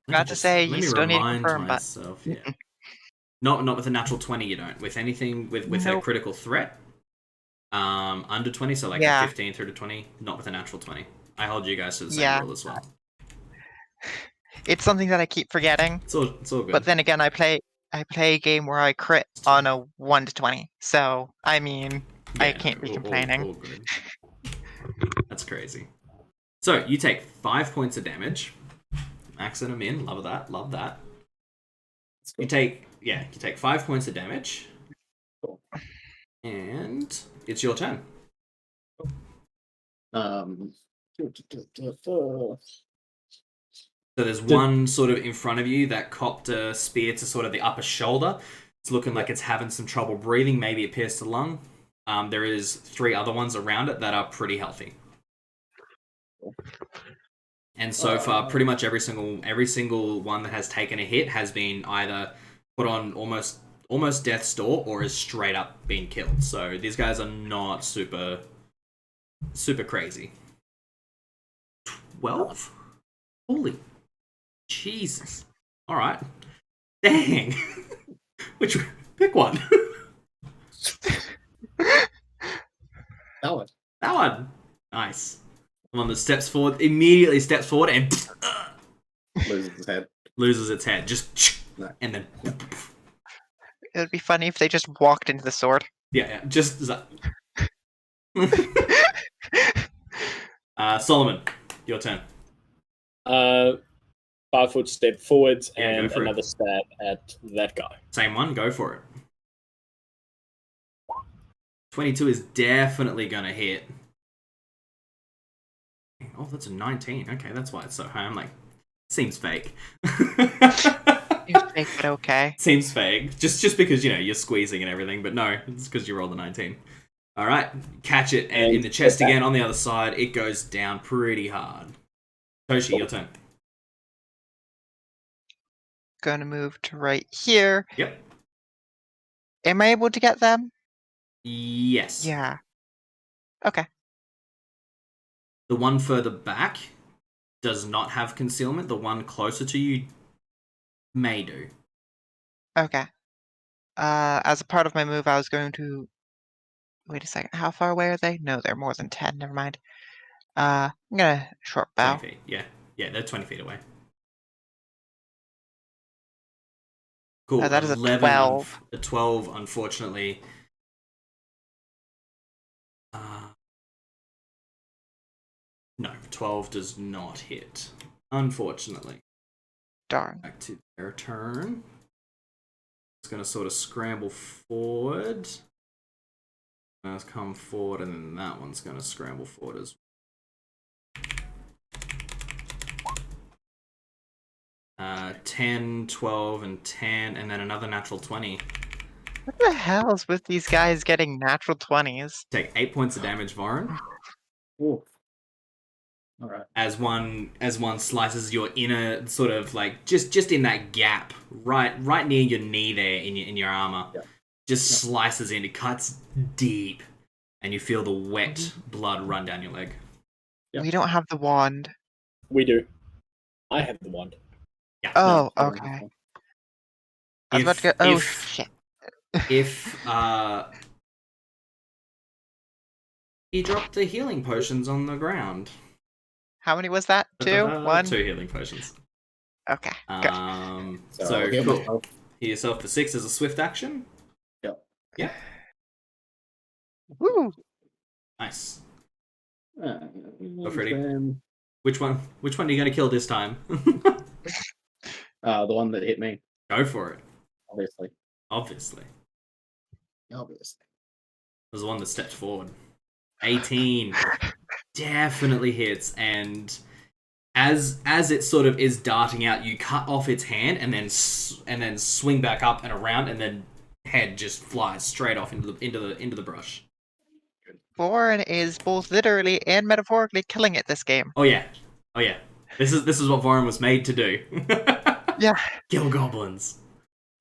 Not to say you still need to confirm, but myself, yeah. Not with a natural 20, you don't. With anything with a Nope. critical threat, under 20, so like Yeah. a 15 through to 20, not with a natural 20. I hold you guys to the same Yeah. rule as well. it's something that I keep forgetting. It's all good. But then again, I play a game where I crit on a 1 to 20. So, I mean, I can't be complaining. All good. That's crazy. So, you take 5 points of damage. Maxing them in. Love that. Love that. You take 5 points of damage. Cool. And it's your turn. So there's one sort of in front of you that copped a spear to sort of the upper shoulder. It's looking like it's having some trouble breathing. Maybe it pierced the lung. There is 3 other ones around it that are pretty healthy. And so far, pretty much every single one that has taken a hit has been either put on almost death's door or is straight up been killed. So these guys are not super crazy. 12? Holy Jesus. Alright. Dang. Pick one. That one. Nice. The one that immediately steps forward and loses its head. Just and then It would be funny if they just walked into the sword. yeah, just Solomon, your turn. 5 foot step forwards Yeah, and go for it. another stab at that guy. Same one, go for it. 22 is definitely gonna hit. Oh, that's a 19. Okay, that's why it's so high. I'm like, seems fake. Seems fake, but okay. Seems fake. Just because, you're squeezing and everything, but no, it's because you rolled a 19. Alright, catch it, and in the chest again on the other side, it goes down pretty hard. Toshi, your turn. Gonna move to right here. Yep. Am I able to get them? Yes. Yeah. Okay. The one further back does not have concealment. The one closer to you may do. Okay. As a part of my move, I was going to... Wait a second. How far away are they? No, they're more than 10. Never mind. I'm gonna short bow. 20 feet. Yeah, they're 20 feet away. Cool. That is a 12. A 12, unfortunately. No, 12 does not hit. Unfortunately. Darn. Back to their turn. It's going to sort of scramble forward. Let's come forward, and then that one's going to scramble forward as well. 10, 12, and 10, and then another natural 20. What the hell is with these guys getting natural 20s? Take 8 points of damage, Varun. Ooh. All right. As one slices your inner sort of like just in that gap right near your knee there in your armor. Yeah. Just slices in. It cuts deep, and you feel the wet blood run down your leg. Yep. We don't have the wand. We do. I have the wand. Yeah. Oh, No, okay. I was about to go. Oh shit. If he dropped the healing potions on the ground. How many was that? 2? 1? 2 healing potions. Okay. Good. So I'll heal cool. myself. Heal yourself for 6 as a swift action. Yep. Yeah. Woo! Nice. Go for it. Which one are you going to kill this time? The one that hit me. Go for it. Obviously. Obviously. Obviously. Was the one that stepped forward. 18. Definitely hits, and as it sort of is darting out, you cut off its hand and then swing back up and around, and then head just flies straight off into the brush. Bourne is both literally and metaphorically killing it this game. Oh yeah. This is what Voron was made to do. Yeah. Kill goblins.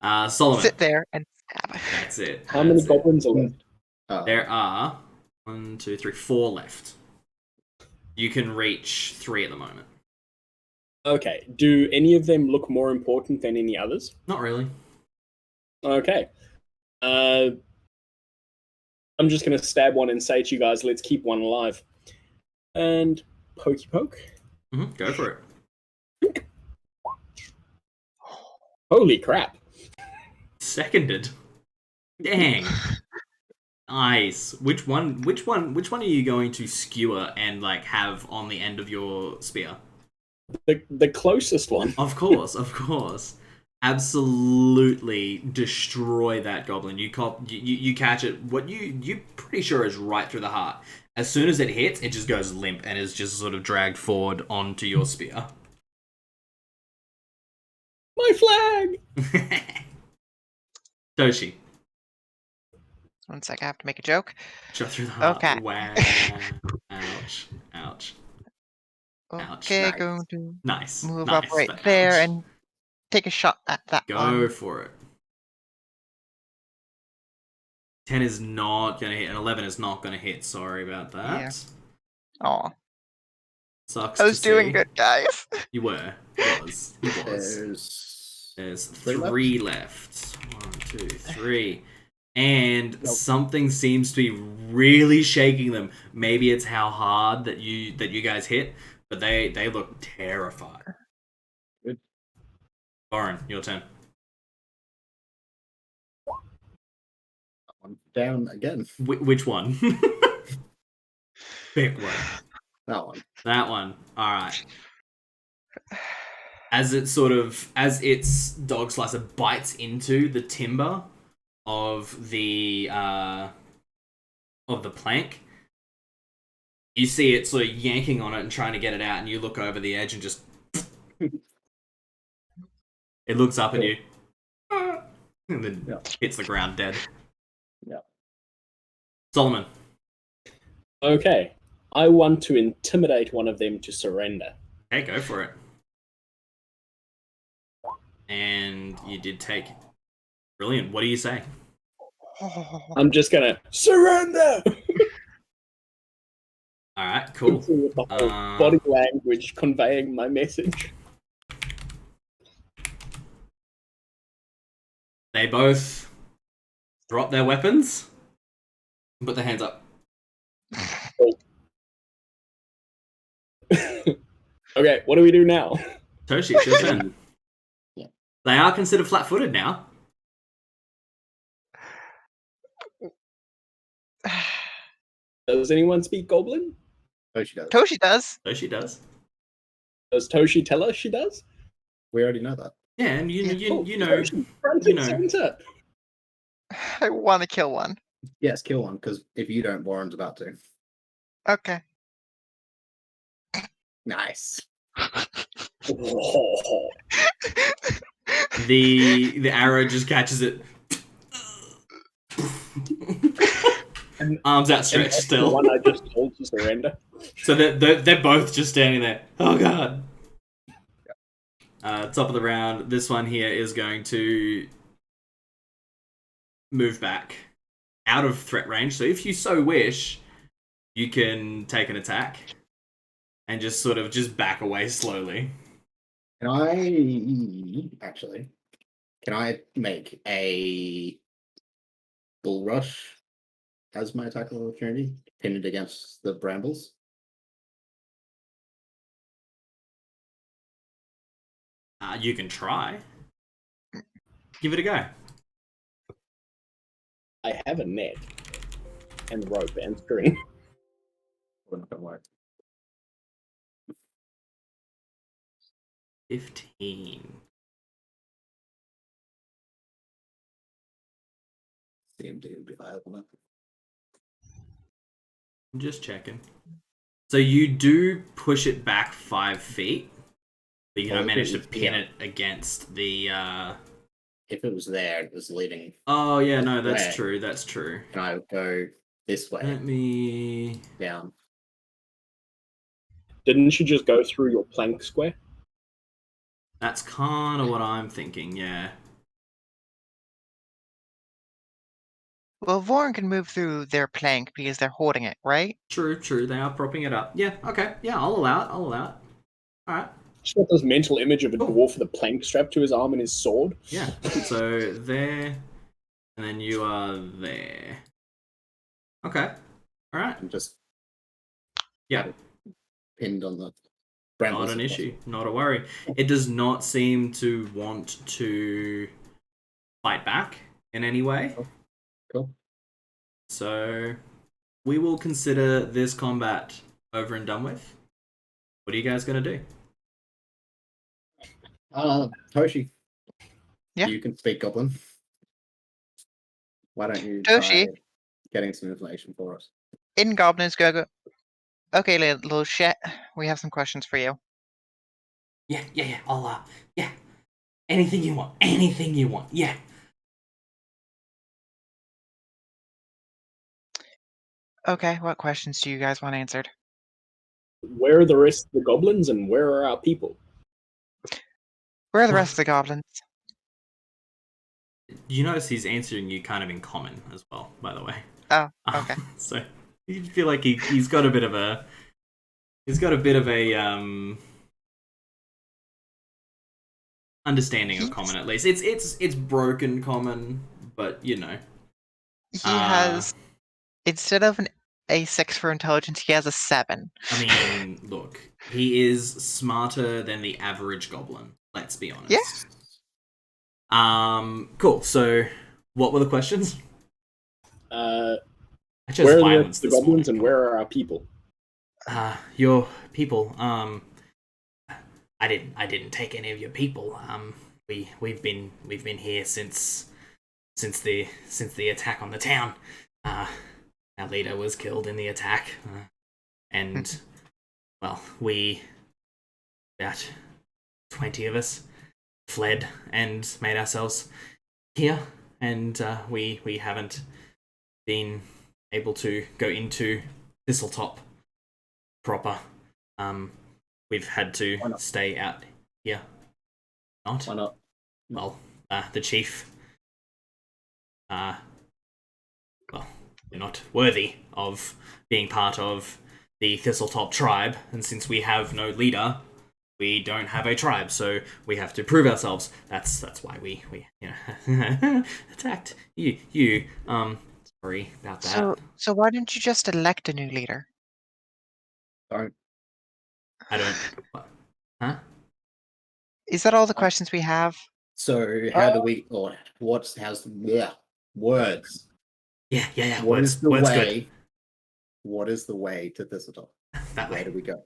Solomon. Sit there and stab. That's it. How many That's it. goblins are left? There are 1, 2, 3, 4 left. You can reach 3 at the moment. Okay. Do any of them look more important than any others? Not really. Okay. I'm just going to stab one and say to you guys, let's keep one alive. And pokey poke. Go for it. Holy crap. Seconded. Dang. Nice. Which one are you going to skewer and like have on the end of your spear? The closest one. Of course. Absolutely destroy that goblin. You catch it. What you pretty sure is right through the heart. As soon as it hits, it just goes limp and is just sort of dragged forward onto your spear. My flag! Toshi. 1 sec, I have to make a joke. Shot through the heart. Okay. Wow. Ouch. Okay, Nice. going to Nice. move nice, up right but there ouch. and take a shot at that Go one. for it. 10 is not going to hit, and 11 is not going to hit. Sorry about that. Yeah. Aw. Sucks I was to doing see. good, guys. You were. He was. There's 3 left. 1, 2, 3. And something seems to be really shaking them. Maybe it's how hard that you guys hit, but they look terrified. Good. Lauren, your turn. I'm down again. Which one? Pick one. That one. That one. All right. As its dog slicer bites into the timber of the plank, you see it sort of yanking on it and trying to get it out, and you look over the edge and just it looks up at you and then hits the ground dead. Yeah. Solomon. Okay. I want to intimidate one of them to surrender. Hey, go for it. And you did take. Brilliant. What do you say? I'm just gonna surrender. All right, cool. With the whole body language conveying my message. They both drop their weapons and put their hands up. Okay, what do we do now? Toshi, it's your turn. Yeah. They are considered flat-footed now. Does anyone speak Goblin? Toshi does. Toshi does. Toshi does. Does Toshi tell us she does? We already know that. Yeah, and you know. Toshi, front you and know. center. I want to kill one. Yes, kill one, because if you don't, Warren's about to. Okay. Nice. Oh. The arrow just catches it. And- Arms outstretched The still. one I just told to surrender. So they're both just standing there. Oh god. Top of the round. This one here is going to move back out of threat range. So if you so wish, you can take an attack and just sort of just back away slowly. Can I make a bull rush as my attack of opportunity, pinned against the brambles? You can try. Give it a go. I have a net and rope and string. We're not gonna work. 15. DMD would be higher than that. I'm just checking. So you do push it back 5 feet, but you don't manage to pin it against the. If it was there, it was leading. Oh yeah, no, that's true. That's true. And I would go this way. Let me down. Didn't you just go through your plank square? That's kind of what I'm thinking. Yeah. Well, Vorn can move through their plank because they're holding it, right? True. They are propping it up. Yeah. Okay. Yeah, I'll allow it. All right. Just got this mental image of a dwarf with a plank strapped to his arm and his sword. Yeah. So there, and then you are there. Okay. All right. I'm just pinned on the brambles. Not an issue. Not a worry. It does not seem to want to fight back in any way. Cool. So we will consider this combat over and done with. What are you guys gonna do? Toshi. Yeah. You can speak Goblin. Why don't you Toshi. try getting some information for us? In Goblin's go. Okay, little shit. We have some questions for you. Yeah. I'll yeah. Anything you want. Yeah. Okay, what questions do you guys want answered? Where are the rest of the goblins and where are our people? Where are the rest of the goblins? You notice he's answering you kind of in common as well, by the way. Oh, okay. So you feel like he's got a bit of a understanding of common, at least. It's broken common, but you know. He has, instead of an A6 for intelligence, he has a 7. I mean, look, he is smarter than the average goblin. Let's be honest. Yes. Cool. So, what were the questions? Where I chose are violence the this goblins morning. and where are our people? Your people. I didn't take any of your people. We've been here since the attack on the town. Our leader was killed in the attack, and well, about 20 of us fled and made ourselves here, and we haven't been able to go into Thistletop proper. We've had to stay out here. Not? Why not? Well, the chief. Well, you're not worthy of being part of the Thistletop tribe, and since we have no leader, we don't have a tribe, so we have to prove ourselves. That's why we attacked you. Sorry about that. So why didn't you just elect a new leader? Don't. I don't. What? Huh? Is that all the questions we have? So how do we, or how's words? Yeah. What Words is the good. way? What is the way to Thistletop? That Where way. do we go?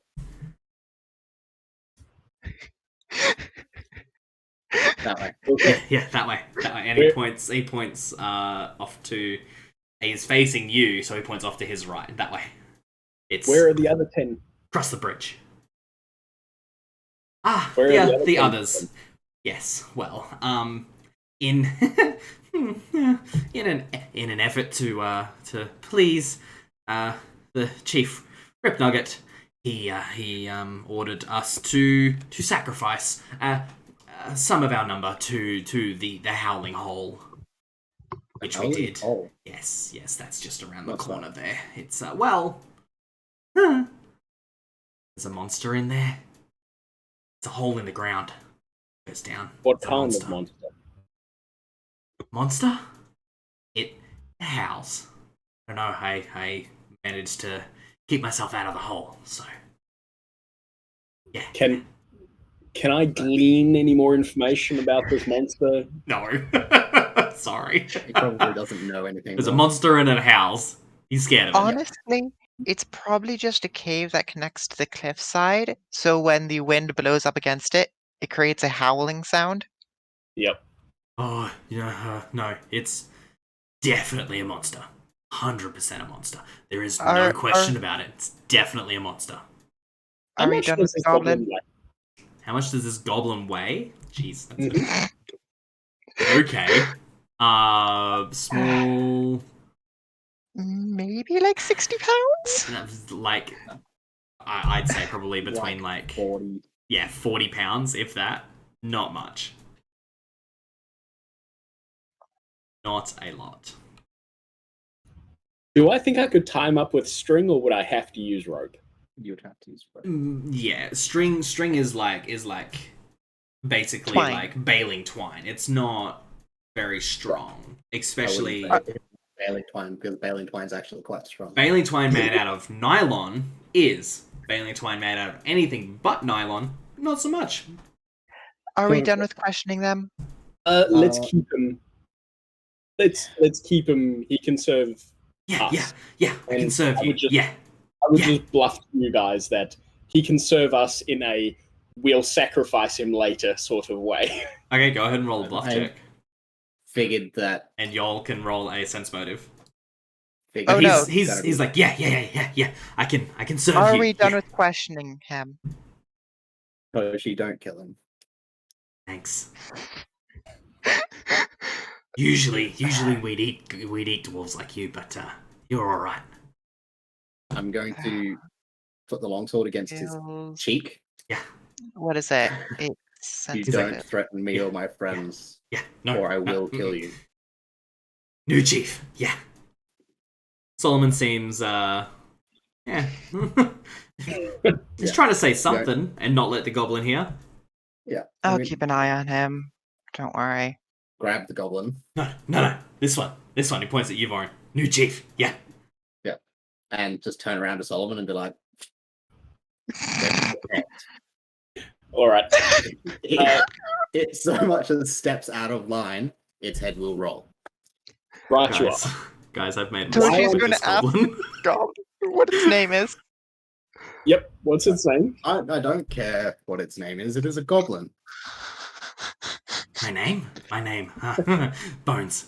That way. Okay. Yeah, that way. And he points off to. He's facing you, so he points off to his right. That way. Where are the other 10? Cross the bridge. Where are the 10? others. Yes. Well, in in an effort to please the chief Rip Nugget, he ordered us to sacrifice some of our number to the Howling Hole, which we did. Hole. Yes, that's just around What's the corner that? there. It's there's a monster in there. It's a hole in the ground. It goes down. What It's a kind of monster? Monster? It howls. I don't know. I managed to keep myself out of the hole. So yeah. Can I glean any more information about this monster? No. Sorry. He probably doesn't know anything. There's a about monster and it howls. He's scared of it. Honestly, it's probably just a cave that connects to the cliffside, so when the wind blows up against it, it creates a howling sound. Yep. Oh yeah. No. It's definitely a monster. 100% a monster. There is no Are- question are- about it. It's definitely a monster. How Are we much done does with the this goblin? weigh? How much does this goblin weigh? Jeez. That's Mhm. Okay. Small. Maybe like 60 pounds? Like, I'd say probably between like 40. 40 pounds, if that. Not much. Not a lot. Do I think I could tie him up with string, or would I have to use rope? You would have to use rope. Yeah, string is like basically Twine. like baling twine. It's not very strong, especially I wouldn't say baling twine, because baling twine's actually quite strong. baling twine made out of nylon is. Baling twine made out of anything but nylon, not so much. Are we done with questioning them? Let's keep him. Let's keep him. He can serve. Yeah, us. I can And serve I you. would just- Yeah. I would Yeah. just bluff to you guys that he can serve us in a we'll sacrifice him later sort of way. Okay, go ahead and roll a bluff I- check. Figured that. And y'all can roll a sense motive. Figured Oh, But no. he's like, yeah. I can serve Are you. we done Yeah. with questioning him? Toshi, don't kill him. Thanks. Usually we'd eat dwarves like you, but you're all right. I'm going to put the longsword against his Feels- cheek. Yeah, What is it? It's You sensitive. don't threaten me or my friends, yeah. No, or I will no, kill you. New chief. Yeah. Solomon seems yeah. He's trying to say something and not let the goblin hear. Yeah. I'll keep an eye on him. Don't worry. Grab the goblin No. This one. He points at you, Varn. New chief. Yeah. and just turn around to Solomon and be like, All right. it so much as steps out of line, its head will roll. Right, you are. Guys, I've made a So mistake she's with gonna this ask- goblin. God, what its name is? Yep. What's its name? I don't care what its name is. It is a goblin. My name? Bones.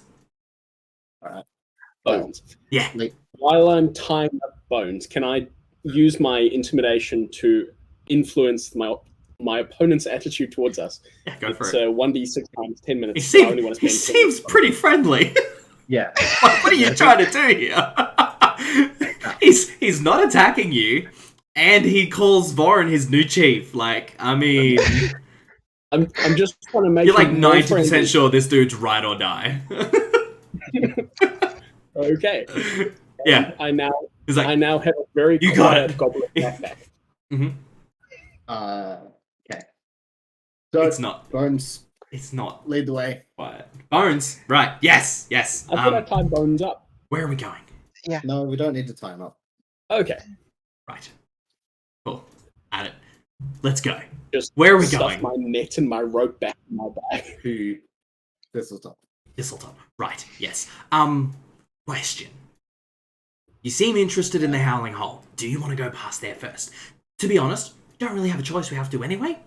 Bones. Yeah. While I'm tying up Bones, can I use my intimidation to influence my opponent's attitude towards us? Yeah, go for It's it. 1d6 times 10 He, minutes. So I only want to he spend 10 seems minutes. pretty friendly. Yeah. What are you trying to do here? he's not attacking you, and he calls Vorin his new chief. Like, I mean, I'm just trying to make you're like him more 90% friendly. sure this dude's ride or die. Okay. Yeah. I now He's like, have a very You got quiet it. goblin backpack. Okay. So it's not. Bones, It's not lead the way. quiet. Bones. Right. Yes. I thought I tied Bones up. Where are we going? No, we don't need to time up. Okay. Right. Cool. At it. Let's go. Just Where are we stuff going? my net and my rope back in my bag. Who? This is top. Thistletop. Right. Yes. Question. You seem interested in the Howling Hole. Do you want to go past there first? To be honest, don't really have a choice. We have to anyway.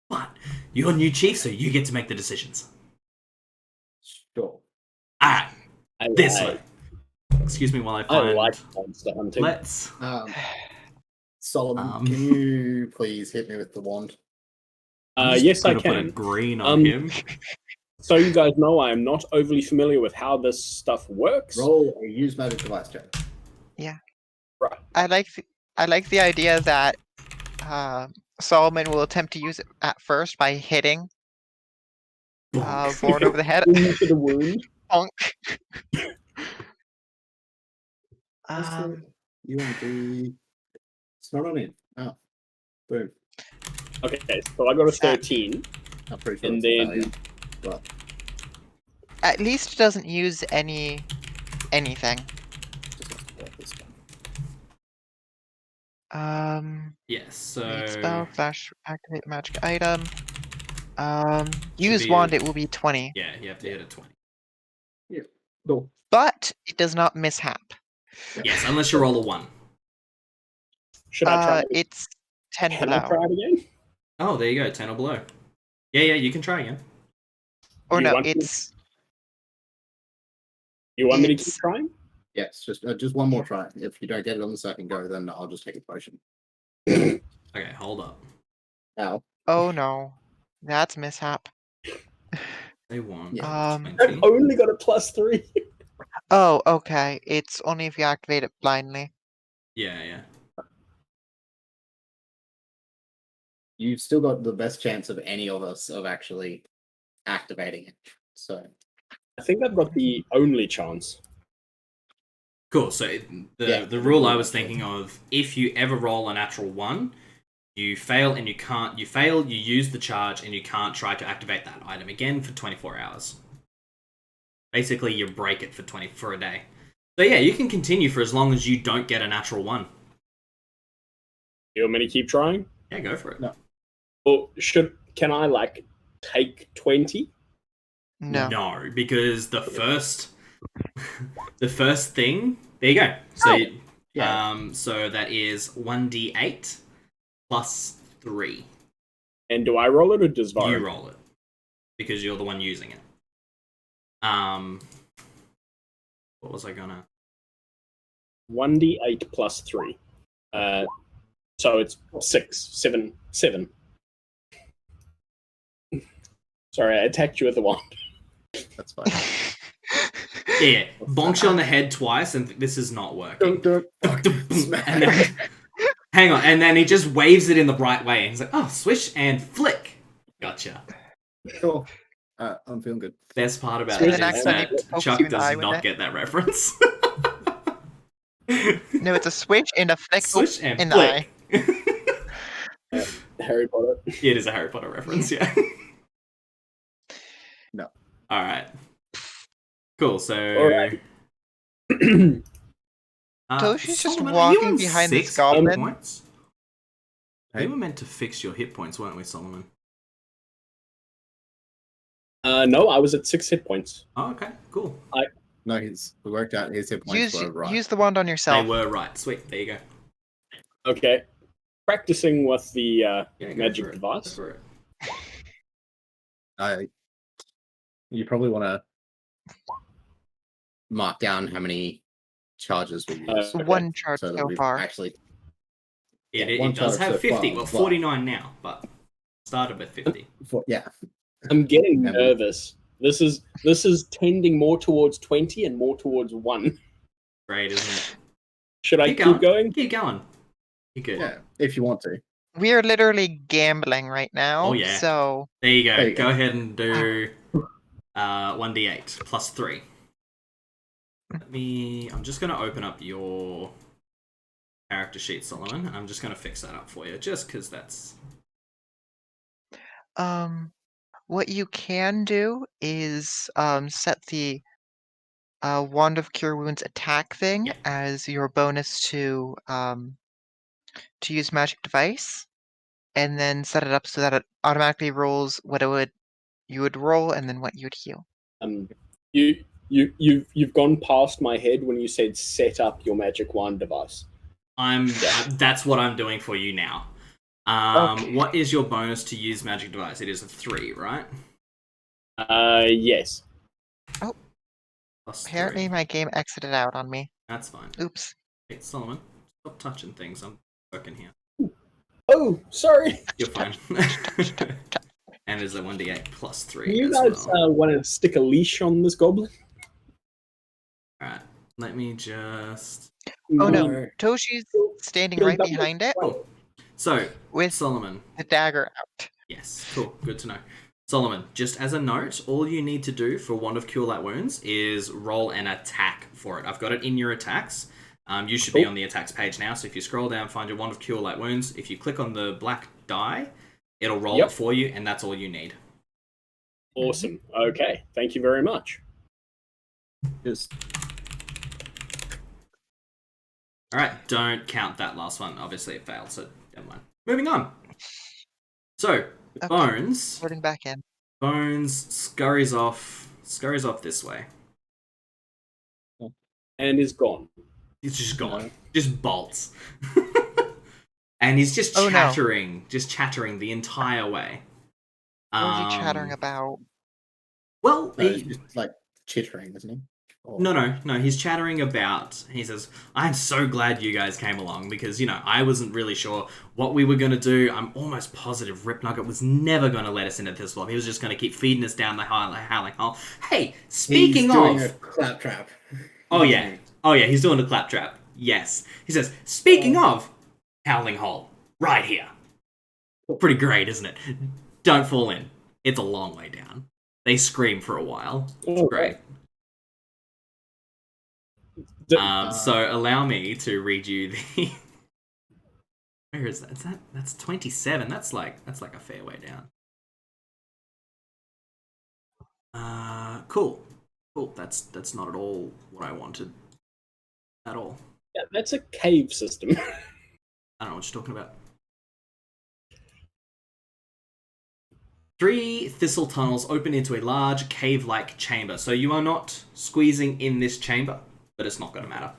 But you're new chief, so you get to make the decisions. Sure. Alright. This I way. Excuse me while I I find... like monster hunting. Let's... Solomon, can you please hit me with the wand? Yes, I Gonna put a can. green on him. So you guys know I am not overly familiar with how this stuff works. Roll or use magic device check. I like the idea that Solomon will attempt to use it at first by hitting Vorn over the head. Into the wound. Bonk. You want to... It's not on it. Oh. Boom. Okay, so I got a 13. I'm pretty sure And it's a then- failure. But At least it doesn't use anything. just have to work this one. Yes, so... Create spell, flash, activate magic item. Use be wand, a- it will be 20. Yeah, you have to hit a 20. Cool. But it does not mishap. Yes, unless you roll a 1. Should I try it? It's 10 Can I below. try it again? Oh, there you go, 10 or below. Yeah, you can try again. Or Do you no, want me- it's You want me to keep It's- trying? Yes, just one more try. If you don't get it on the second go, then I'll just take a potion. Okay, hold up. Ow. Oh no, that's mishap. They want Yeah. 20. I've only got a +3. Oh, okay. It's only if you activate it blindly. Yeah. You've still got the best chance of any of us of actually activating it. So I think I've got the only chance. Cool. So Yeah, the rule I was actually. thinking of, if you ever roll a natural 1, you fail and you can't. You fail. You use the charge and you can't try to activate that item again for 24 hours. Basically, you break it for a day. So yeah, you can continue for as long as you don't get a natural 1. You want me to keep trying? Yeah, go for it. No. Or can I like take 20? No. No, because the first thing. There you go. So Oh. Yeah. so that is 1d8 plus 3. And do I roll it or does Var? You roll it because you're the one using it. What was I gonna? 1d8 plus 3. So it's 7. Sorry, I attacked you with the wand. That's fine. Yeah, bonks you on the head twice, and this is not working. And then, hang on, and then he just waves it in the right way. And he's like, "Oh, swish and flick." Gotcha. Cool. I'm feeling good. Best part about Swish it and is accidentally that pokes Chuck you in the eye does with not it. get that reference. No, it's a switch and a flick Swish and in the eye. flick. Harry Potter. Yeah, it is a Harry Potter reference, yeah. No. Alright. Cool, so... Alright. Toshi's just Solomon, are you walking on behind 6 this goblin. hit points? Hey. We were meant to fix your hit points, weren't we, Solomon? No, I was at 6 hit points. Oh, okay, cool. No, we worked out his hit points were right. Use the wand on They yourself. were right. Sweet, there you go. Okay. Practicing with the Yeah, go magic for it. device. Go for it. You probably want to mark down how many charges we use. Okay. One charge so that so we've far. actually It one does charge have so 50. far, Well, but- 49 now, but started with 50. yeah. I'm getting And we- nervous. This is tending more towards 20 and more towards 1. Great, isn't it? Should I keep going? Keep going. You're good. Yeah, if you want to. We are literally gambling right now. Oh, yeah. So There you go. There you go go. ahead and do 1d8 plus 3. I'm just going to open up your character sheet, Solomon, and I'm just going to fix that up for you, just because that's... what you can do is set the Wand of Cure Wounds attack thing Yeah. as your bonus to use magic device, and then set it up so that it automatically rolls what you would roll and then what you'd heal. You've gone past my head when you said set up your magic wand device. That's what I'm doing for you now. Okay. What is your bonus to use magic device? It is a 3, right? Yes. Plus Apparently 3. my game exited out on me. That's fine. Oops. Hey, Solomon, stop touching things. I'm working here. Oh, sorry. You're fine. And there's a 1d8 plus 3 Do you as guys well. want to stick a leash on this goblin? Alright, let me just... Oh no, No. Toshi's standing He'll right double- behind it Cool. So, with Solomon. the dagger out. Yes, cool. Good to know. Solomon, just as a note, all you need to do for Wand of Cure Light Wounds is roll an attack for it. I've got it in your attacks. You should be on the attacks page now, so if you scroll down, find your Wand of Cure Light Wounds. If you click on the black die, it'll roll it for you, and that's all you need. Awesome. Okay. Thank you very much. Just Alright, don't count that last one. Obviously it failed, so never mind. Moving on. So, Okay. Bones Putting back in. scurries off this way. And is gone. He's just gone. No. Just bolts. And he's just Oh, no. chattering the entire way. What is he chattering about? Well, he's just like chittering, isn't he? Or... No. He's chattering about. He says, "I'm so glad you guys came along because I wasn't really sure what we were gonna do. I'm almost positive Rip Nugget was never gonna let us into Thistle. He was just gonna keep feeding us down the howling hole. Hey, speaking He's doing of, a claptrap. oh yeah, he's doing a claptrap. Yes, he says, speaking of howling hole, right here. Pretty great, isn't it? Don't fall in. It's a long way down. They scream for a while. It's great." So allow me to read you the. Where is that? That's 27. That's like a fair way down. Cool. That's not at all what I wanted. At all. Yeah, that's a cave system. I don't know what you're talking about. 3 thistle tunnels open into a large cave-like chamber. So you are not squeezing in this chamber, but it's not going to matter.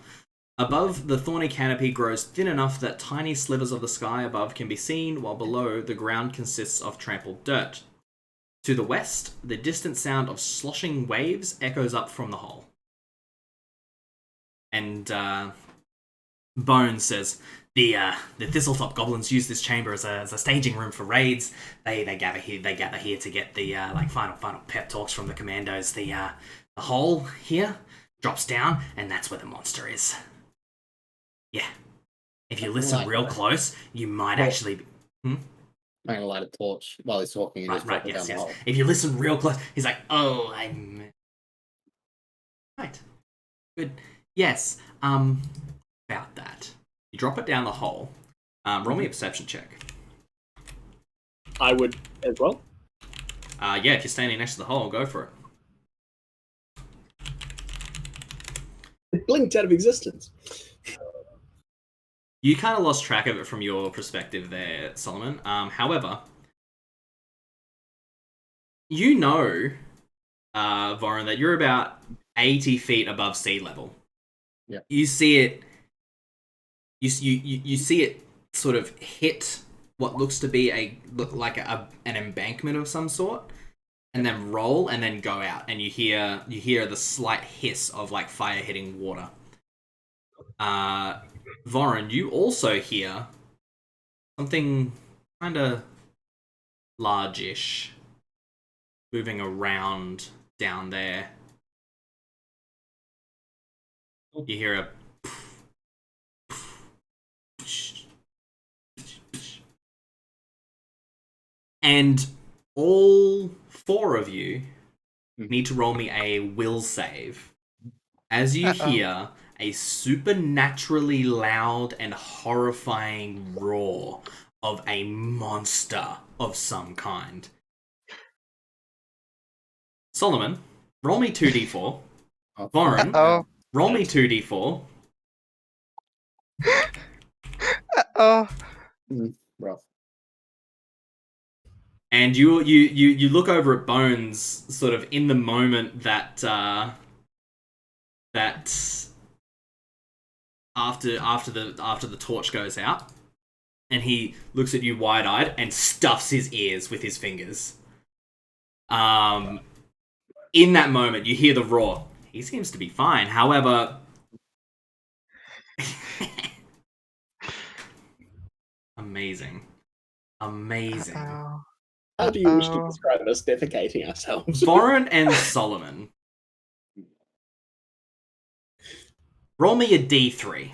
Above, the thorny canopy grows thin enough that tiny slivers of the sky above can be seen, while below, the ground consists of trampled dirt. To the west, the distant sound of sloshing waves echoes up from the hole. And Bones says, the Thistletop goblins use this chamber as a staging room for raids. They gather here to get the final pep talks from the commandos. The hole here drops down, and that's where the monster is. Yeah. If you listen real close, you might actually be... I'm going to light a torch while he's talking. And Right, yes. If you listen real close, he's like, oh, I'm... Right. Good. Yes. About that. You drop it down the hole. Roll me a perception check. I would as well. Yeah, if you're standing next to the hole, go for it. It blinked out of existence. You kind of lost track of it from your perspective there, Solomon. However, Voron, that you're about 80 feet above sea level. Yeah. You see it. You see it sort of hit what looks to be an embankment of some sort, and then roll and then go out, and you hear the slight hiss of like fire hitting water. Voron, you also hear something kind of largish moving around down there. You hear a and all 4 of you need to roll me a will save as you hear a supernaturally loud and horrifying roar of a monster of some kind. Solomon, roll me 2d4. Voron, roll me 2d4. Rough. And you look over at Bones, sort of in the moment that after the torch goes out, and he looks at you wide-eyed and stuffs his ears with his fingers. In that moment, you hear the roar. He seems to be fine. However, amazing. How do you wish to describe us defecating ourselves? Voron and Solomon. Roll me a d3.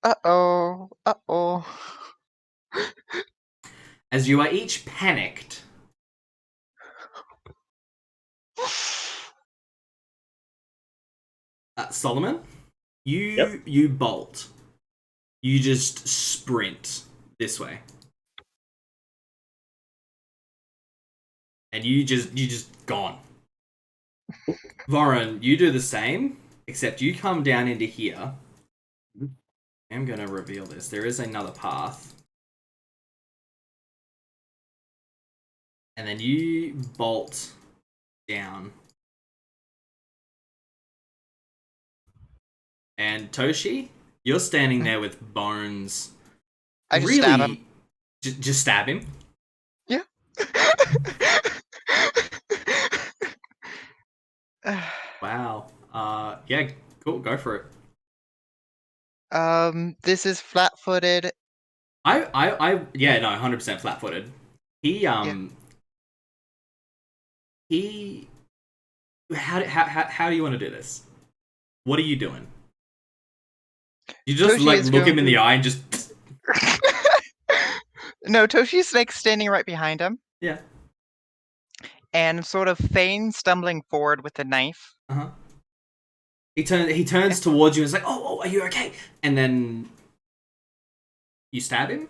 Uh-oh. As you are each panicked. Solomon, you bolt. You just sprint this way. And you just gone. Voron, you do the same, except you come down into here. I'm going to reveal this. There is another path. And then you bolt down. And Toshi, you're standing there with Bones. I just stab him. Just stab him? Yeah. Wow. Yeah, cool. Go for it. This is flat-footed. Yeah, no, 100% flat-footed. He. How do you want to do this? What are you doing? You just Toshi like is look going him in the to- eye and just. No, Toshi's like standing right behind him Yeah. and sort of feign stumbling forward with the knife. Uh-huh. He turns towards you and is like, "Oh, are you okay?" And then you stab him.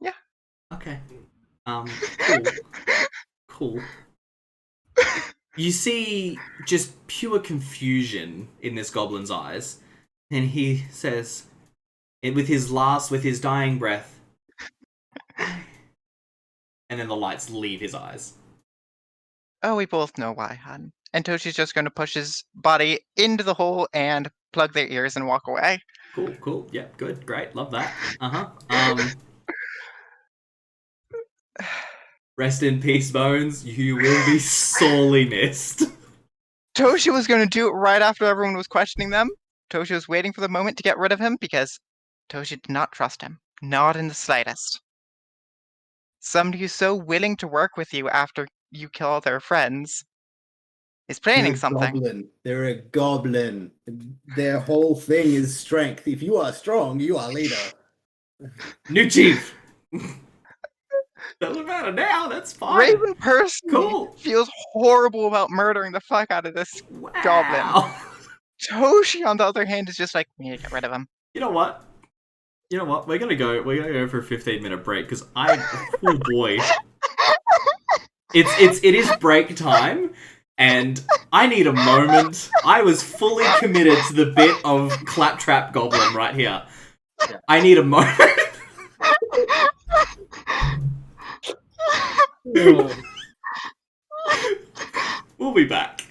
Yeah. Okay. Cool. Cool. You see just pure confusion in this goblin's eyes, and he says, with his dying breath, and then the lights leave his eyes. Oh, we both know why, hon. And Toshi's just going to push his body into the hole and plug their ears and walk away. Cool. Yeah, good, great, love that. Rest in peace, Bones. You will be sorely missed. Toshi was going to do it right after everyone was questioning them. Toshi was waiting for the moment to get rid of him because Toshi did not trust him. Not in the slightest. Somebody who's so willing to work with you after you kill their friends is planning something. Goblin. They're a goblin. Their whole thing is strength. If you are strong, you are leader. New chief. Doesn't matter now. That's fine. Raven personally Cool. feels horrible about murdering the fuck out of this goblin. Toshi, on the other hand, is just like, we need to get rid of him. You know what? We're gonna go for a 15-minute break because oh boy, it is break time, and I need a moment. I was fully committed to the bit of claptrap goblin right here. Yeah. I need a moment. We'll be back.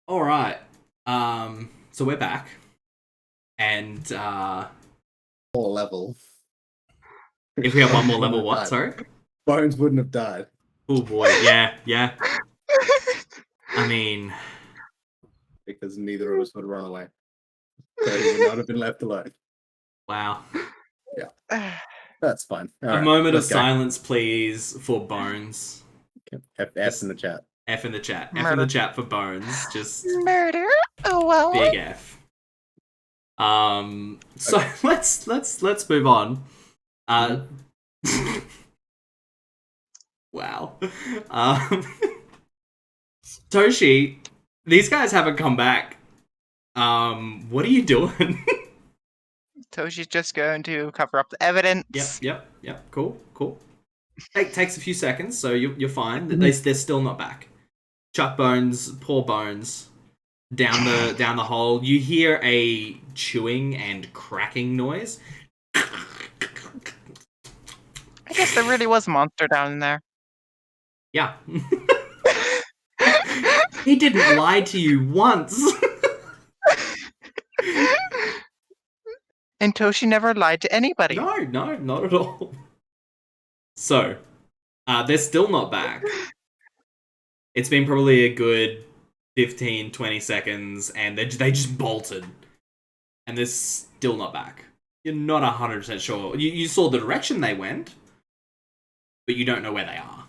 All right. So we're back, and More level. if we have one more Bones level, wouldn't what? have died. Sorry. Bones wouldn't have died. Oh boy, yeah. I mean, Because neither of us would have run away. So he would not have been left alone. wow. That's fine. All A right, moment of let's go. silence, please, for Bones. F in the chat. F in the chat. F in Murder. the chat for Bones. Just Murder. Oh well. big F. So let's move on. Wow. Toshi, these guys haven't come back. What are you doing? Toshi's just going to cover up the evidence. Yep. Cool. Takes a few seconds, so you're fine. They're still not back. Chuck Bones, poor Bones, down the hole. You hear a chewing and cracking noise. I guess there really was a monster down in there. Yeah. He didn't lie to you once. And Toshi never lied to anybody. No, not at all. So, they're still not back. It's been probably a good 15, 20 seconds, and they just bolted. And they're still not back. You're not 100% sure. You saw the direction they went, but you don't know where they are.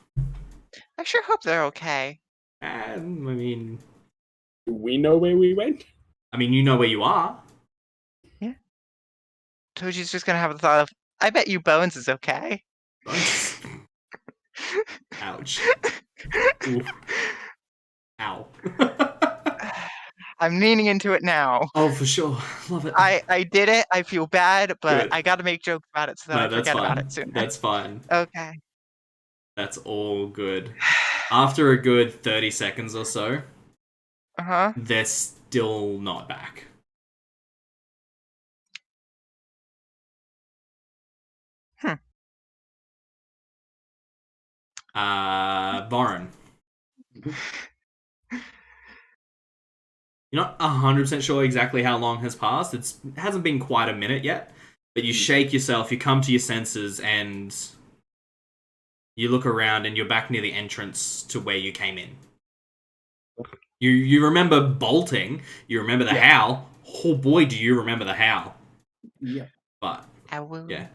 I sure hope they're okay. And, I mean, Do we know where we went? you know where you are. Toshi's just gonna have the thought of, I bet you Bones is okay. Ouch. Ooh. Ow. I'm leaning into it now. Oh, for sure. Love it. I did it. I feel bad, but Good. I gotta make jokes about it so that I that's forget fine. about it soon. That's fine. Okay. That's all good. After a good 30 seconds or so, Uh-huh. they're still not back. Varun. You're not 100% sure exactly how long has passed. It hasn't been quite a minute yet, but you shake yourself, you come to your senses, and you look around, and you're back near the entrance to where you came in. You remember bolting. You remember the howl. Oh boy, do you remember the howl. Yeah. But, I will. yeah.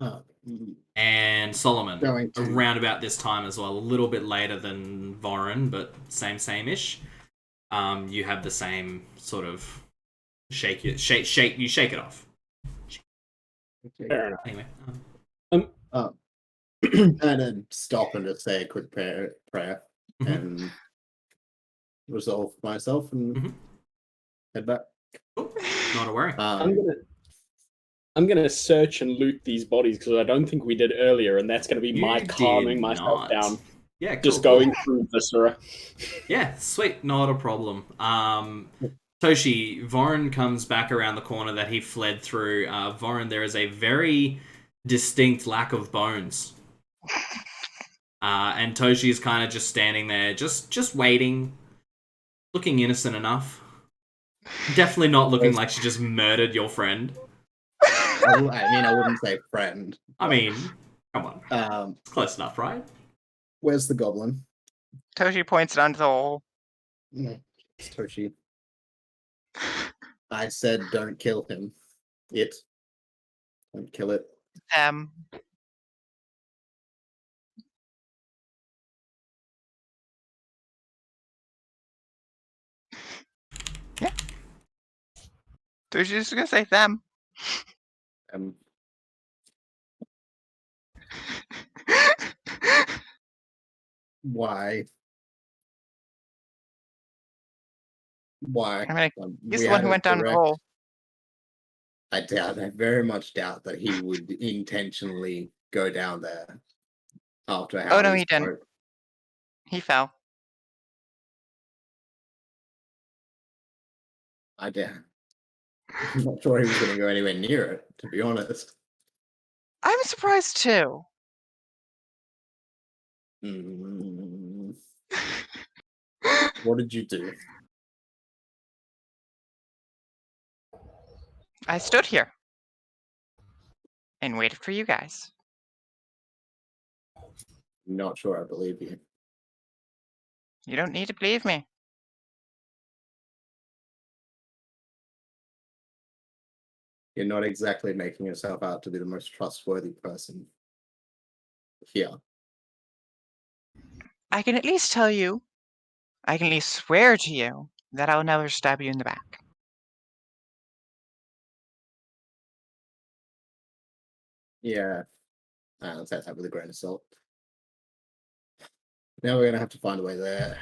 Mm, And Solomon, Going to- around about this time as well, a little bit later than Varun, but same-ish. You have the same sort of you shake it off. okay. Fair enough. Anyway, And then stop and just say a quick prayer Mhm. and resolve myself and Mhm. head back. cool. Not a worry. I'm gonna search and loot these bodies because I don't think we did earlier, and that's gonna be my You calming did myself not. down. Yeah, cool, Just cool. going through Viscera. Yeah, sweet, not a problem. Toshi, Varun comes back around the corner that he fled through. Varun, there is a very distinct lack of bones. And Toshi is kind of just standing there, just waiting, looking innocent enough. Definitely not looking like she just murdered your friend. I wouldn't say friend. I mean, come on. It's close enough, right? Where's the goblin? Toshi points down to the hole. No, it's Toshi. I said don't kill him. Don't kill it. Yeah. Toshi's just gonna say them. Why? Why? I mean, he's We the one had who it went down the direct. hole. I very much doubt that he would intentionally go down there after how Oh, no, he didn't. spoke. He fell. I doubt. I'm not sure he was going to go anywhere near it, to be honest. I'm surprised too. What did you do? I stood here and waited for you guys. Not sure I believe you. You don't need to believe me. You're not exactly making yourself out to be the most trustworthy person here. I can at least tell you, I can at least swear to you that I'll never stab you in the back. Yeah. Let's have that with a grain of salt. Now we're going to have to find a way there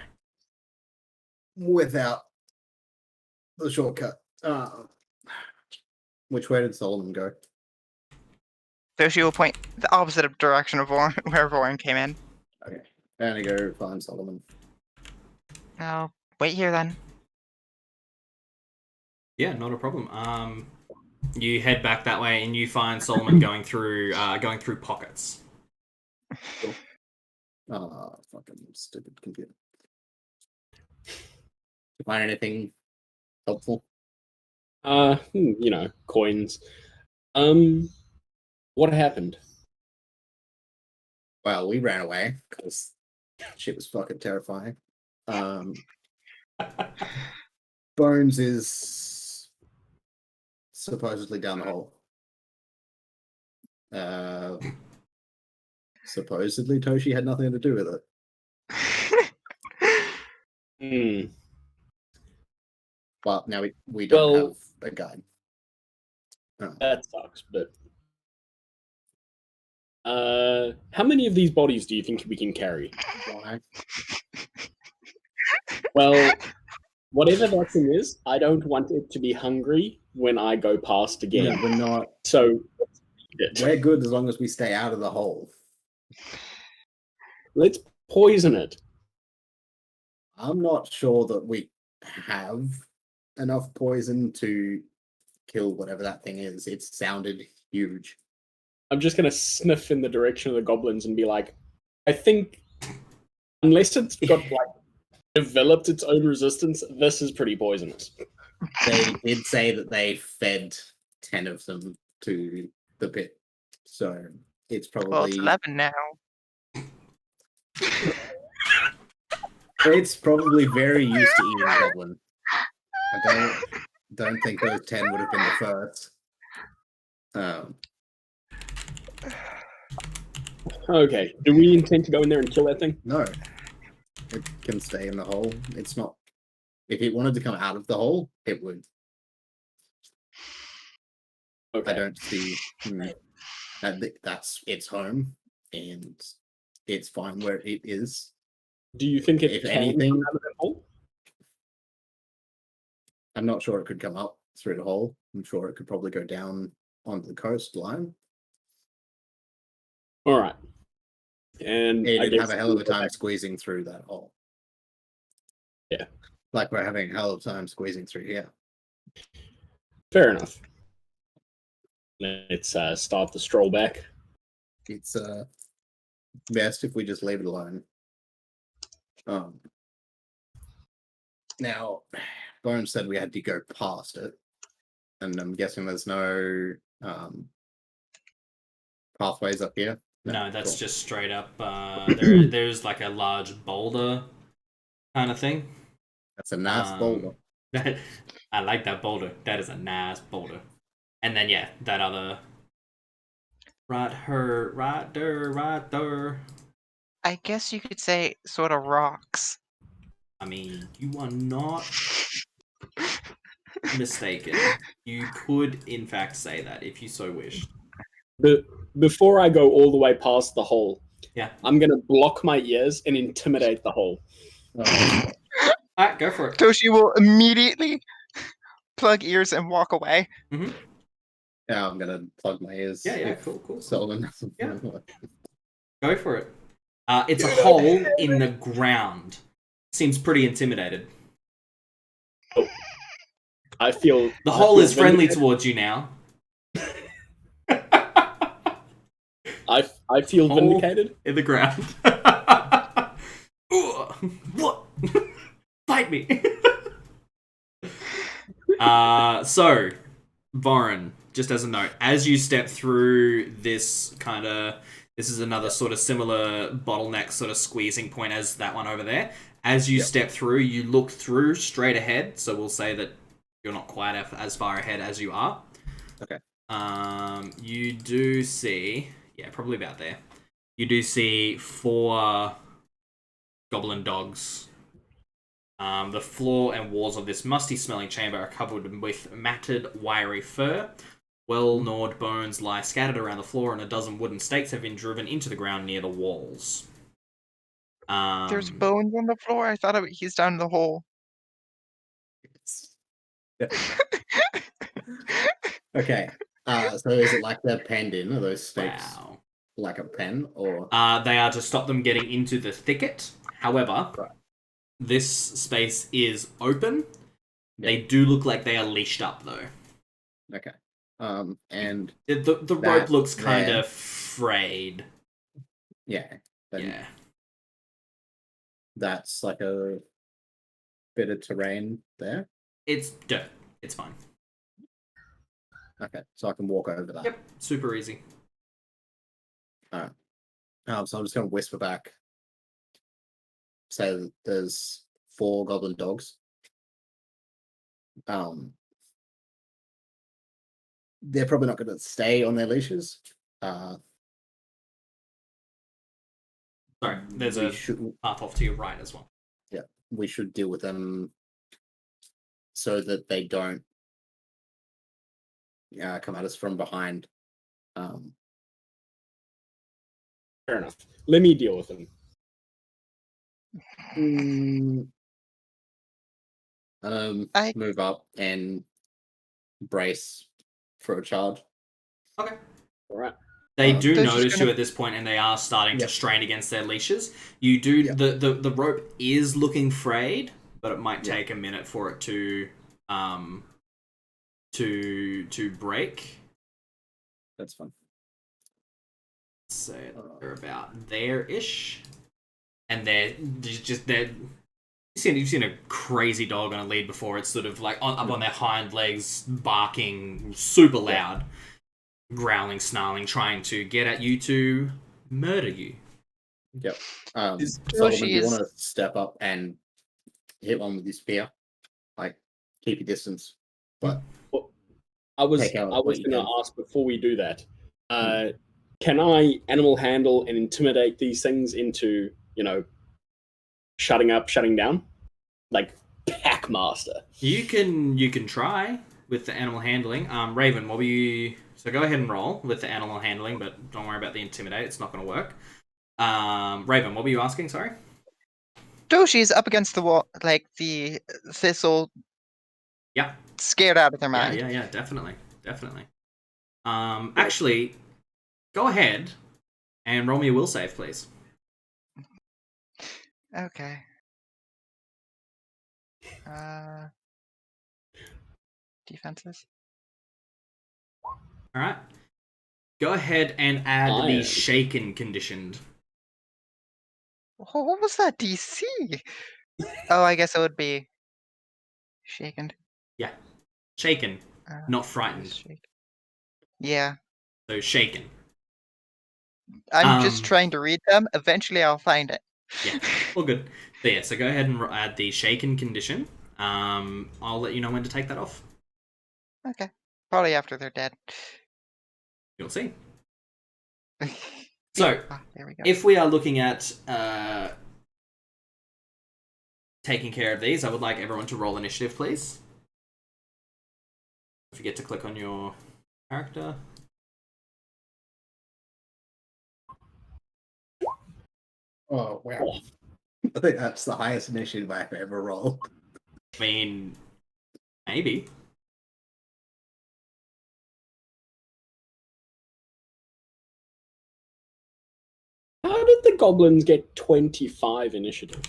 without the shortcut. Which way did Solomon go? So she will point the opposite direction of where Vorin came in. Okay. I'm going to go find Solomon. I'll wait here then. Yeah, not a problem. You head back that way, and you find Solomon going through pockets. Fucking stupid computer. You find anything helpful? Coins. What happened? Well, we ran away because shit was fucking terrifying. Bones is supposedly down the hole. Supposedly Toshi had nothing to do with it. But now we don't have a guide. That sucks, but how many of these bodies do you think we can carry? Why? Well, whatever that thing is, I don't want it to be hungry when I go past again. Yeah, we're not. So We're good as long as we stay out of the hole. Let's poison it. I'm not sure that we have enough poison to kill whatever that thing is. It sounded huge. I'm just going to sniff in the direction of the goblins and be like, I think unless it's got developed its own resistance, this is pretty poisonous. They did say that they fed 10 of them to the pit. So it's probably... Well, it's 11 now. It's probably very used to eating goblin. I don't think those 10 would have been the first. Okay, do we intend to go in there and kill that thing? No. It can stay in the hole. It's not... If it wanted to come out of the hole, it would. Okay. I don't see... That's its home, and it's fine where it is. Do you think it If can anything, come out of that hole? I'm not sure it could come up through the hole. I'm sure it could probably go down onto the coastline. All right. And It'd have a hell of a time squeezing through that hole. Yeah. Like we're having a hell of a time squeezing through here. Fair enough. Let's start the stroll back. It's best if we just leave it alone. Now, Bones said we had to go past it, and I'm guessing there's no pathways up here. No, that's just straight up. There's like a large boulder kind of thing. That's a nice boulder. I like that boulder. That is a nice boulder. And then yeah, that other right there. I guess you could say sort of rocks. I mean, you are not mistaken. You could, in fact, say that if you so wished. Before I go all the way past the hole, yeah, I'm going to block my ears and intimidate the hole. Alright, go for it. Toshi will immediately plug ears and walk away. Mm-hmm. Yeah, I'm gonna plug my ears. Yeah, cool. Solomon. Yeah. Go for it. It's a hole in the ground. Seems pretty intimidated. Oh. I feel the hole is friendly towards you now. I feel vindicated in the ground. What? Fight me. So, Voren, just as a note, as you step through this this is another sort of similar bottleneck sort of squeezing point as that one over there. As you step through, you look through straight ahead. So we'll say that you're not quite as far ahead as you are. Okay. You do see, probably about there. You do see 4 goblin dogs. The floor and walls of this musty-smelling chamber are covered with matted, wiry fur. Well-gnawed bones lie scattered around the floor, and a dozen wooden stakes have been driven into the ground near the walls. There's bones on the floor. I thought he's down the hole. Okay. So is it like they're penned in? Are those stakes Wow. like a pen, or They are to stop them getting into the thicket. However, this space is open. They do look like they are leashed up, though. Okay. And the rope looks kind of frayed. Yeah. Yeah. That's like a bit of terrain there. It's dirt. It's fine. Okay, so I can walk over that. Yep, super easy. Alright. So I'm just going to whisper back. Say that there's 4 goblin dogs. They're probably not going to stay on their leashes. Sorry, there's a path off to your right as well. Yeah, we should deal with them so that they don't come at us from behind. Fair enough. Let me deal with them. Move up and brace for a charge. Okay. All right. They do notice you at this point, and they are starting to strain against their leashes. You do the rope is looking frayed, but it might take a minute for it to break. That's fun. So they're about there-ish, and you've seen a crazy dog on a lead before. It's sort of like up on their hind legs, barking super loud, growling, snarling, trying to get at you to murder you. Yep. Solomon, do you want to step up and hit one with your spear? Like, keep your distance. But I was going to ask before we do that. Can I animal handle and intimidate these things into, shutting up, shutting down? Like Packmaster. You can try with the animal handling. Raven, what were you... So go ahead and roll with the animal handling, but don't worry about the intimidate. It's not going to work. Raven, what were you asking? Sorry? Doshi's up against the wall, like the thistle. Yeah. Scared out of their mind. Yeah, definitely. Actually, go ahead and roll me a will save, please. Okay. Defenses. All right. Go ahead and add the shaken conditioned. What was that DC? Oh, I guess it would be shaken. Yeah. Shaken, not frightened. Yeah. So shaken. I'm just trying to read them. Eventually I'll find it. Yeah, all good. So go ahead and add the shaken condition. I'll let you know when to take that off. Okay. Probably after they're dead. You'll see. So, there we go. If we are looking at taking care of these, I would like everyone to roll initiative, please. Don't forget to click on your character. Oh, wow. I think that's the highest initiative I've ever rolled. I mean, maybe. How did the goblins get 25 initiative?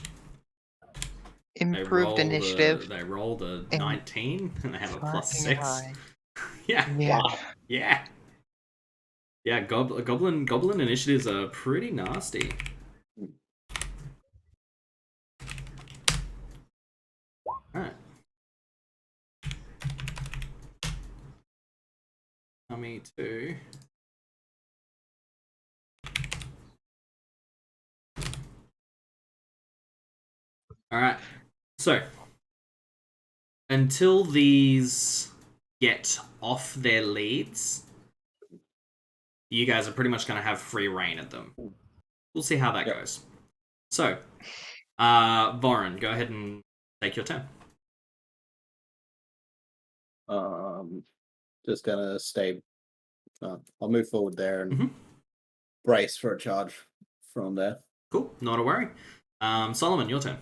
Improved initiative. They rolled a 19 and they have a +6. Yeah. Wow. Yeah, goblin initiatives are pretty nasty. me to. All right. So until these get off their leads, you guys are pretty much going to have free reign at them. We'll see how that goes. So, Voren, go ahead and take your turn. Just gonna stay. I'll move forward there and brace for a charge from there. Cool, not a worry. Solomon, your turn.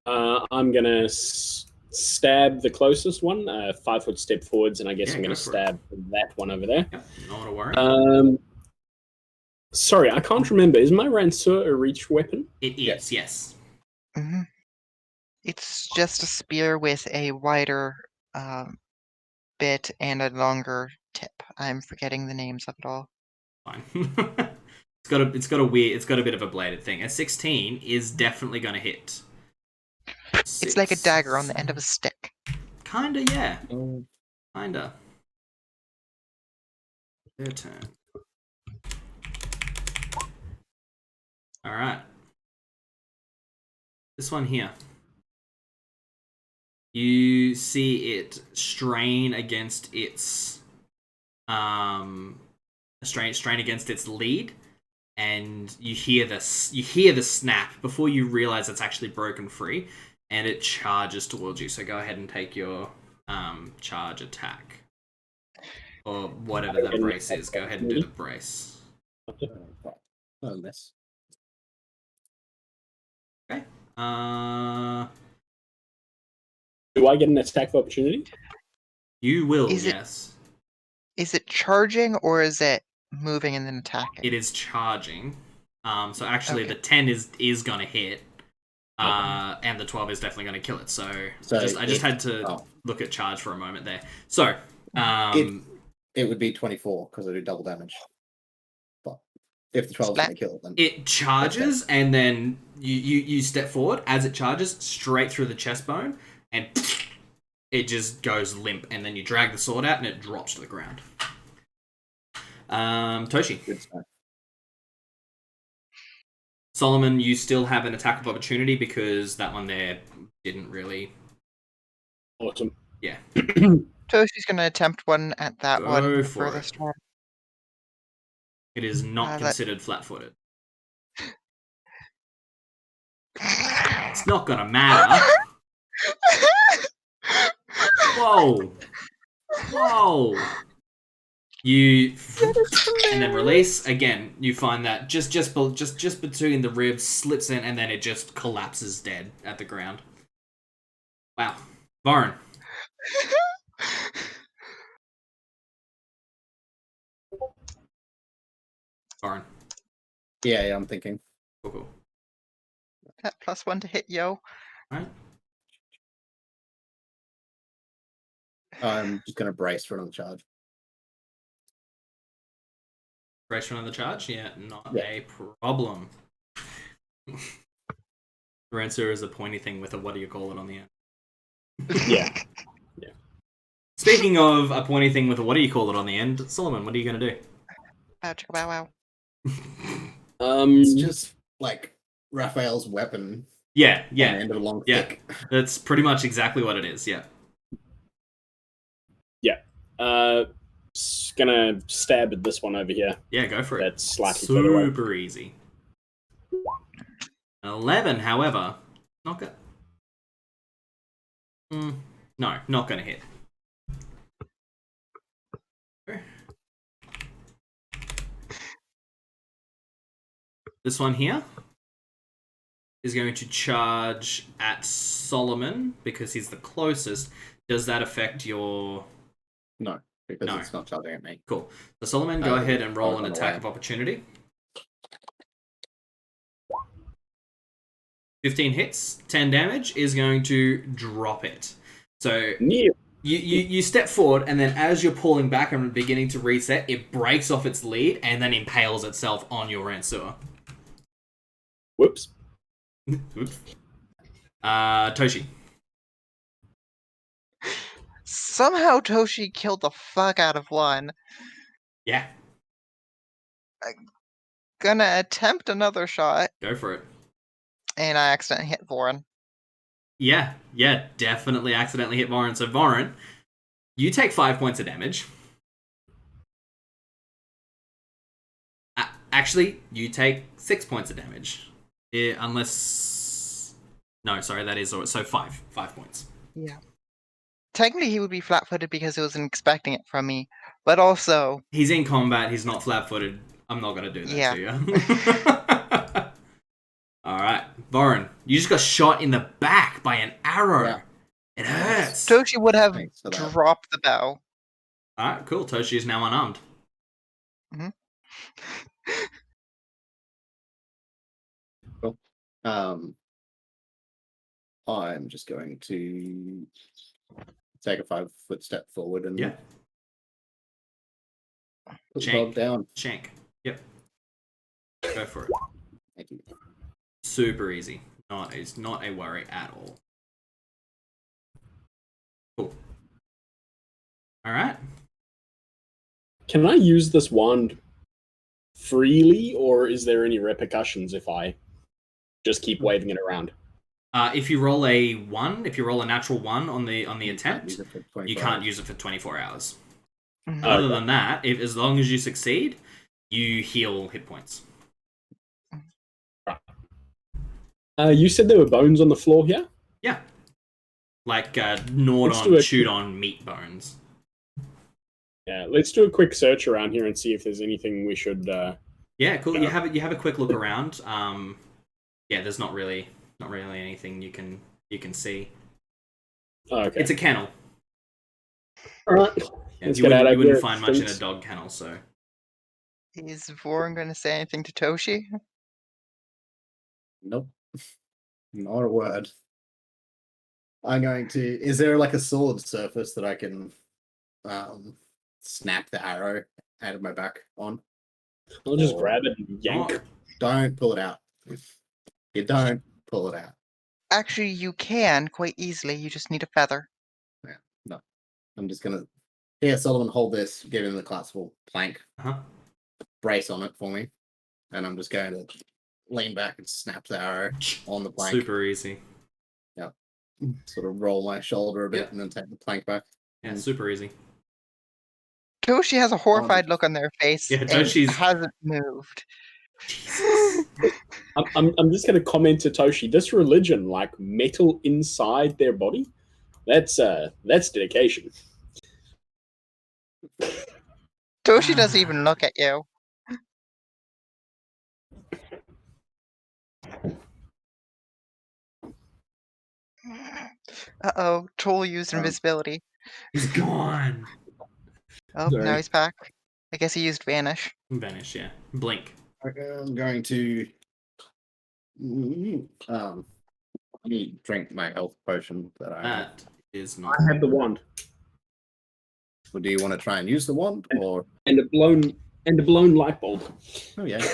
I'm gonna stab the closest one, 5 foot step forwards, and I guess I'm gonna stab that one over there. Yep, not a worry. Sorry, I can't remember. Is my ranseur a reach weapon? It is, yes. Mm-hmm. It's just a spear with a wider bit and a longer tip. I'm forgetting the names of it all. Fine. It's got a bit of a bladed thing. A 16 is definitely going to hit. It's like a dagger on the end of a stick. Kinda, yeah. Kinda. Their turn. Alright. This one here. You see it strain against its strain against its lead, and you hear the snap before you realize it's actually broken free, and it charges towards you. So go ahead and take your charge attack, or whatever that brace is. Go ahead and do the brace. Oh, miss. Okay. Do I get an attack of opportunity? You will, yes. Is it charging or is it moving and then attacking? It is charging. So actually, the 10 is gonna hit, and the 12 is definitely gonna kill it. So I just had to look at charge for a moment there. So it would be 24 because I do double damage. But if the 12 is gonna kill it, then it charges, and then you step forward as it charges straight through the chest bone, and it just goes limp, and then you drag the sword out and it drops to the ground. Toshi. Solomon, you still have an attack of opportunity because that one there didn't really... Awesome. Yeah. Toshi's going to attempt one at that one. Go for it. It is not considered flat-footed. It's not going to matter. Whoa. Whoa. You and then release again. You find that just between the ribs slips in, and then it just collapses dead at the ground. Wow, Varn. Varn. Yeah, I'm thinking. Cool. That +1 to hit, yo. Alright. I'm just gonna brace for another charge. Brace for another charge? Yeah, not a problem. The answer is a pointy thing with a what do you call it on the end. Yeah. Speaking of a pointy thing with a what do you call it on the end, Solomon, what are you gonna do? Bow wow. It's just like Raphael's weapon. Yeah. On the end of a long stick. That's pretty much exactly what it is. Yeah. Gonna stab at this one over here. Yeah, go for it. That's slightly further away. Super easy. 11, however, not good. No, not gonna hit. This one here is going to charge at Solomon because he's the closest. Does that affect your... No, because it's not charging at me. Cool. So Solomon, go ahead and roll an attack of opportunity. 15 hits, 10 damage is going to drop it. So you step forward, and then as you're pulling back and beginning to reset, it breaks off its lead and then impales itself on your ranseur. Whoops. Toshi. Somehow Toshi killed the fuck out of one. Yeah. Gonna attempt another shot. Go for it. And I accidentally hit Voron. Yeah, definitely accidentally hit Voron. So Voron, you take 5 points of damage. Actually, you take 6 points of damage. Unless... No, sorry, that is... So 5 points. Yeah. Technically, he would be flat-footed because he wasn't expecting it from me. But also... He's in combat, he's not flat-footed. I'm not going to do that to you. Alright, Voron, you just got shot in the back by an arrow. Yeah. It hurts. Toshi would have dropped the bow. Alright, cool. Toshi is now unarmed. Mm-hmm. Cool. I'm just going to take a 5-foot step forward and put the dog down. Shank. Yep. Go for it. Thank you. Super easy. It's not a worry at all. Cool. Alright. Can I use this wand freely, or is there any repercussions if I just keep waving it around? If you roll a natural 1 on the attempt, you can't use it for 24 hours. Mm-hmm. Other than that, as long as you succeed, you heal hit points. You said there were bones on the floor here? Yeah. Like gnawed on, chewed on meat bones. Yeah, let's do a quick search around here and see if there's anything we should... Yeah, cool. You have a quick look around. Yeah, there's not really anything you can see. Oh, okay. It's a kennel. Alright. Yeah, you wouldn't find much in a dog kennel, so... Is Voron going to say anything to Toshi? Nope. Not a word. I'm going to... Is there like a sword surface that I can snap the arrow out of my back on? I'll just grab it and yank. Don't pull it out. You don't pull it out. Actually, you can quite easily. You just need a feather. Yeah, no. I'm just going to... Here, Solomon, hold this. Give him the collapsible plank. Brace on it for me. And I'm just going to lean back and snap the arrow on the plank. Super easy. Yeah. Sort of roll my shoulder a bit and then take the plank back. Yeah, super easy. Toshi has a horrified look on their face and hasn't moved. I'm just going to comment to Toshi, this religion, like metal inside their body, that's dedication. Toshi doesn't even look at you. Uh-oh, Troll used invisibility. He's gone. Oh, sorry. Now he's back. I guess he used Vanish. Vanish, yeah. Blink. Okay, I'm going to drink my health potion that I have. That is not... I have the wand. Well, do you want to try and use the wand, or... And a blown light bulb. Oh, yeah.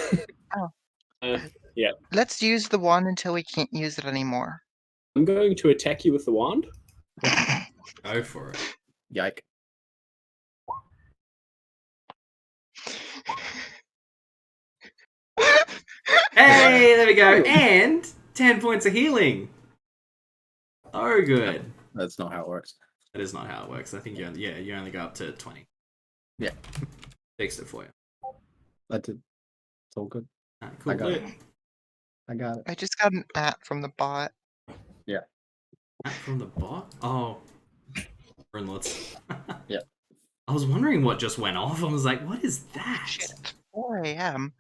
Yeah. Let's use the wand until we can't use it anymore. I'm going to attack you with the wand. Go for it. Yike. Hey, there we go. And 10 points of healing. So good. That's not how it works. That is not how it works. I think you only go up to 20. Yeah. Fixed it for you. That's it. It's all good. Right, cool. I got it. I just got an at from the bot. Yeah. At from the bot? Oh. Runelords. Yeah. I was wondering what just went off. I was like, what is that? Shit. 4 a.m.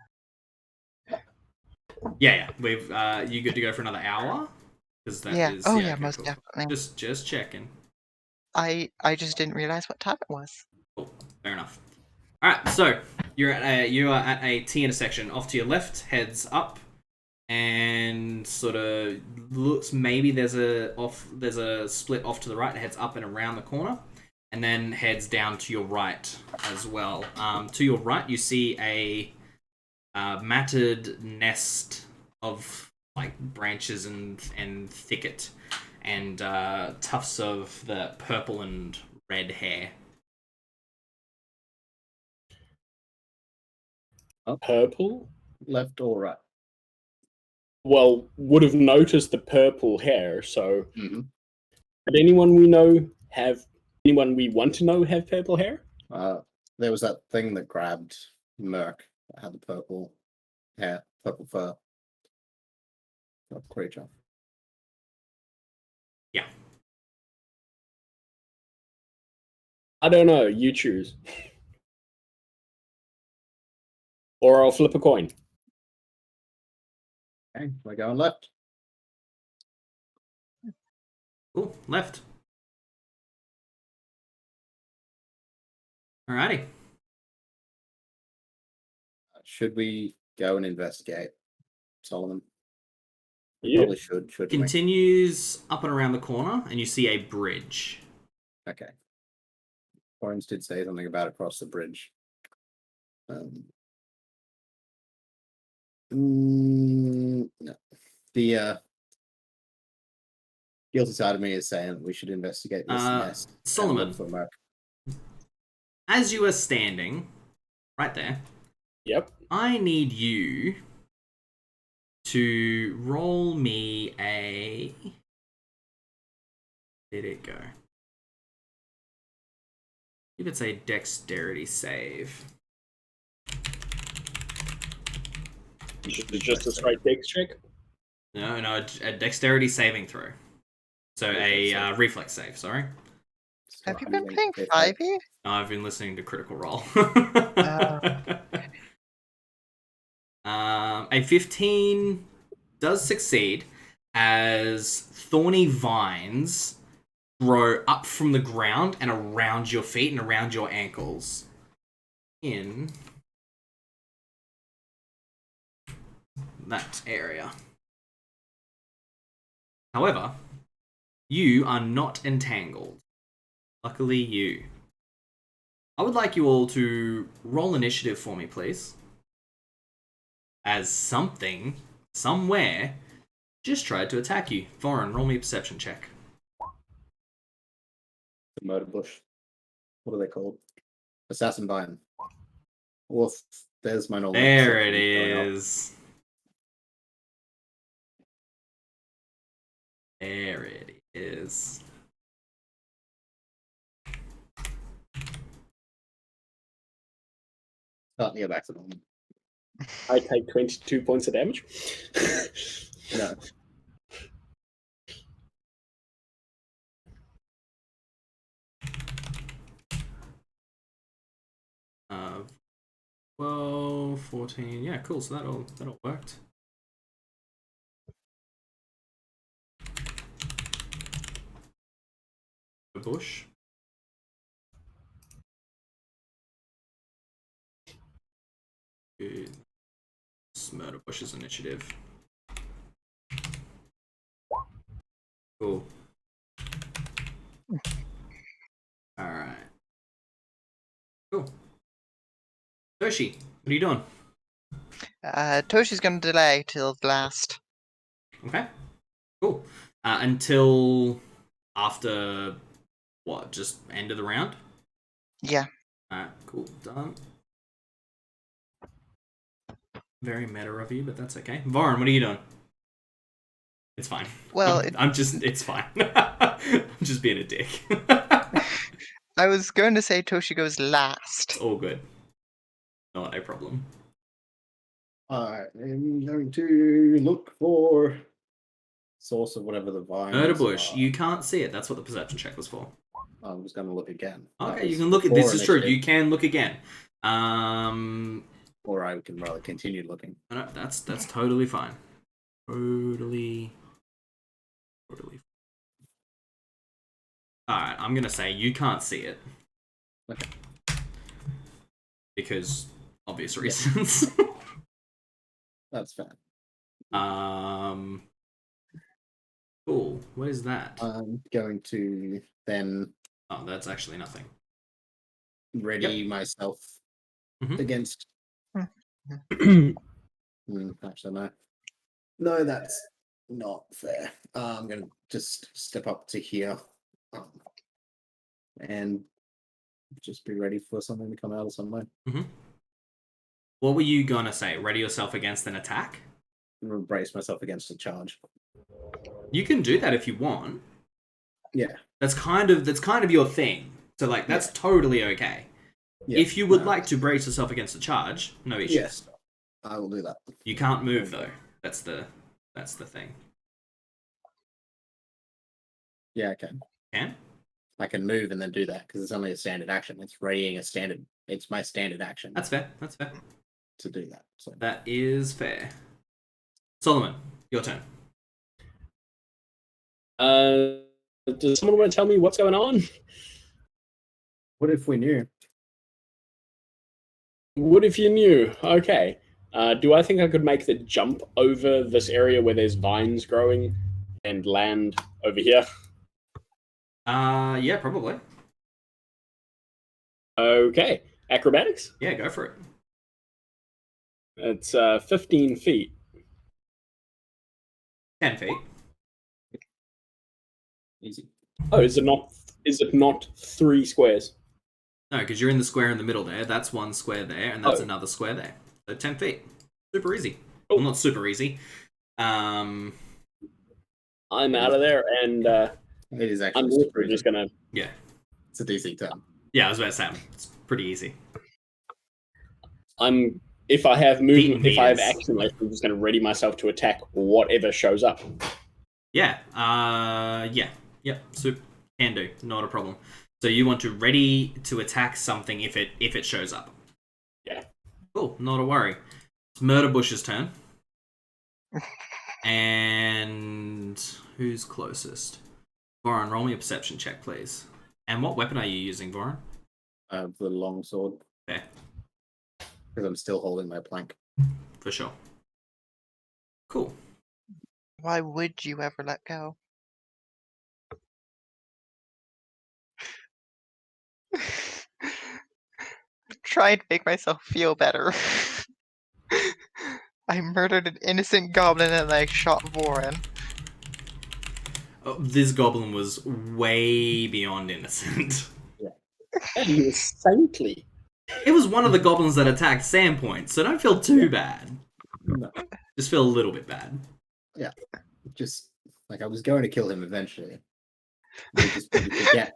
Yeah. We've you good to go for another hour? Because that is okay, most cool. Definitely. Just checking. I just didn't realize what time it was. Cool. Fair enough. Alright, so you are at a T intersection. Off to your left, heads up, and sort of looks maybe there's a split off to the right, heads up and around the corner, and then heads down to your right as well. To your right, you see a matted nest of like branches and thicket and tufts of the purple and red hair. Purple? Left or right? Well, would have noticed the purple hair, so Mm-hmm. did anyone we know have anyone we want to know have purple hair? There was that thing that grabbed Merc that had the purple hair, purple fur. That creature. Yeah. I don't know. You choose. Or I'll flip a coin. Okay, we're going left. Cool, left. Alrighty. Should we go and investigate, Solomon? We Yeah. probably should. Shouldn't we? Continues up and around the corner, and you see a bridge. Okay. Orange did say something about across the bridge. No. The guilty side of me is saying we should investigate this nest. Solomon, For Merc. as you are standing right there, Yep. I need you to roll me a... Where did it go? If it's a dexterity save. It's just a straight dex check? No, a dexterity saving throw. So a reflex save, sorry. Have you been playing 5e? No, I've been listening to Critical Role. A 15 does succeed as thorny vines grow up from the ground and around your feet and around your ankles. In that area. However, you are not entangled. Luckily, you. I would like you all to roll initiative for me, please. As something, somewhere, just tried to attack you. Thorin, roll me a perception check. The murder bush. What are they called? Assassin vine. Well, there's my normal. There it is. There it is. Start to go back to normal. I take 22 points of damage. No. Uh, 12, 14. Yeah, cool. So that all worked. The bush. Good. Murder Bush's initiative. Cool. Alright. Cool. Toshi, what are you doing? Toshi's going to delay till the last. Okay. Cool. Until after what? Just end of the round? Yeah. Alright, cool. Done. Very meta of you, but that's okay. Varn, what are you doing? It's fine. Well, it's fine. I'm just being a dick. I was going to say Toshi goes last. It's all good. Not a problem. I am going to look for source of whatever the vine. Murder bush. You can't see it. That's what the perception check was for. I was going to look again. Okay, you can look at this. Is true. You can look again. Or I can rather continue looking. No, that's totally fine. Totally. Alright, I'm gonna say you can't see it. Okay. Because obvious reasons. That's fair. Cool. What is that? I'm going to then. Oh, that's actually nothing. Ready myself against. Actually, no. No, that's not fair. I'm going to just step up to here. and just be ready for something to come out of somewhere. Mm-hmm. What were you gonna say? Ready yourself against an attack? Brace myself against a charge. You can do that if you want. Yeah. That's kind of your thing. So like that's totally okay. Yeah. If you would like to brace yourself against a charge, no issues. Yes. I will do that. You can't move though. That's the thing. Yeah, I can. Can? I can move and then do that because it's only a standard action. It's readying a standard. It's my standard action. That's fair. That's fair. To do that. So. That is fair. Solomon, your turn. Does someone want to tell me what's going on? What if we knew? What if you knew? Okay. Do I think I could make the jump over this area where there's vines growing and land over here? Yeah, probably. Okay. Acrobatics? Yeah, go for it. It's 15 feet. 10 feet. Easy. Oh, is it not 3 squares? No, because you're in the square in the middle there. That's one square there, and that's another square there. So 10 feet. Super easy. Oh. Well, not super easy. I'm out of there, and it is actually I'm super just gonna. Yeah. It's a DC turn. Yeah, I was about to say it's pretty easy. If I have movement, if I have action left, I'm just gonna ready myself to attack whatever shows up. Yeah. Yep. Super can do. Not a problem. So you want to ready to attack something if it shows up. Yeah. Cool. Not a worry. It's Murderbush's turn. And who's closest? Voron, roll me a perception check, please. And what weapon are you using, Voron? The long sword. Fair. Because I'm still holding my plank. For sure. Cool. Why would you ever let go? Trying to make myself feel better. I murdered an innocent goblin and I shot Voron. Oh, this goblin was way beyond innocent. And he was saintly. It was one of the goblins that attacked Sandpoint, so don't feel too bad. No. Just feel a little bit bad. Yeah. Just like I was going to kill him eventually. I just wanted to get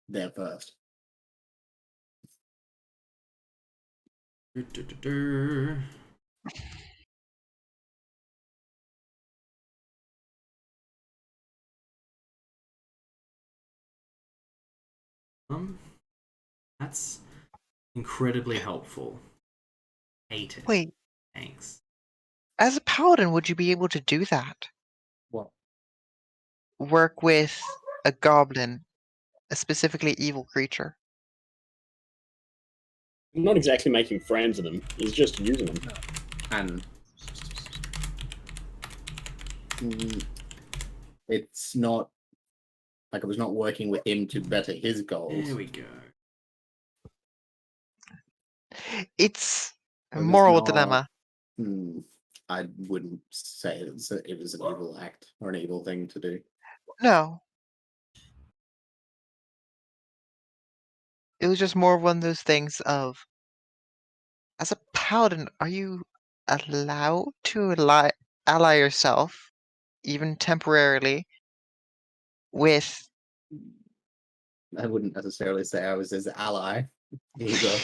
there first. That's incredibly helpful. Hate it. Wait, Thanks. as a paladin, would you be able to do that? What? Work with a goblin, a specifically evil creature. I'm not exactly making friends of them. He's just using them. And it's not like I was not working with him to better his goals. There we go. It's a It was moral not- dilemma. I wouldn't say it was an evil act or an evil thing to do. No. It was just more of one of those things of, as a paladin, are you allowed to ally yourself, even temporarily, with... I wouldn't necessarily say I was his ally either.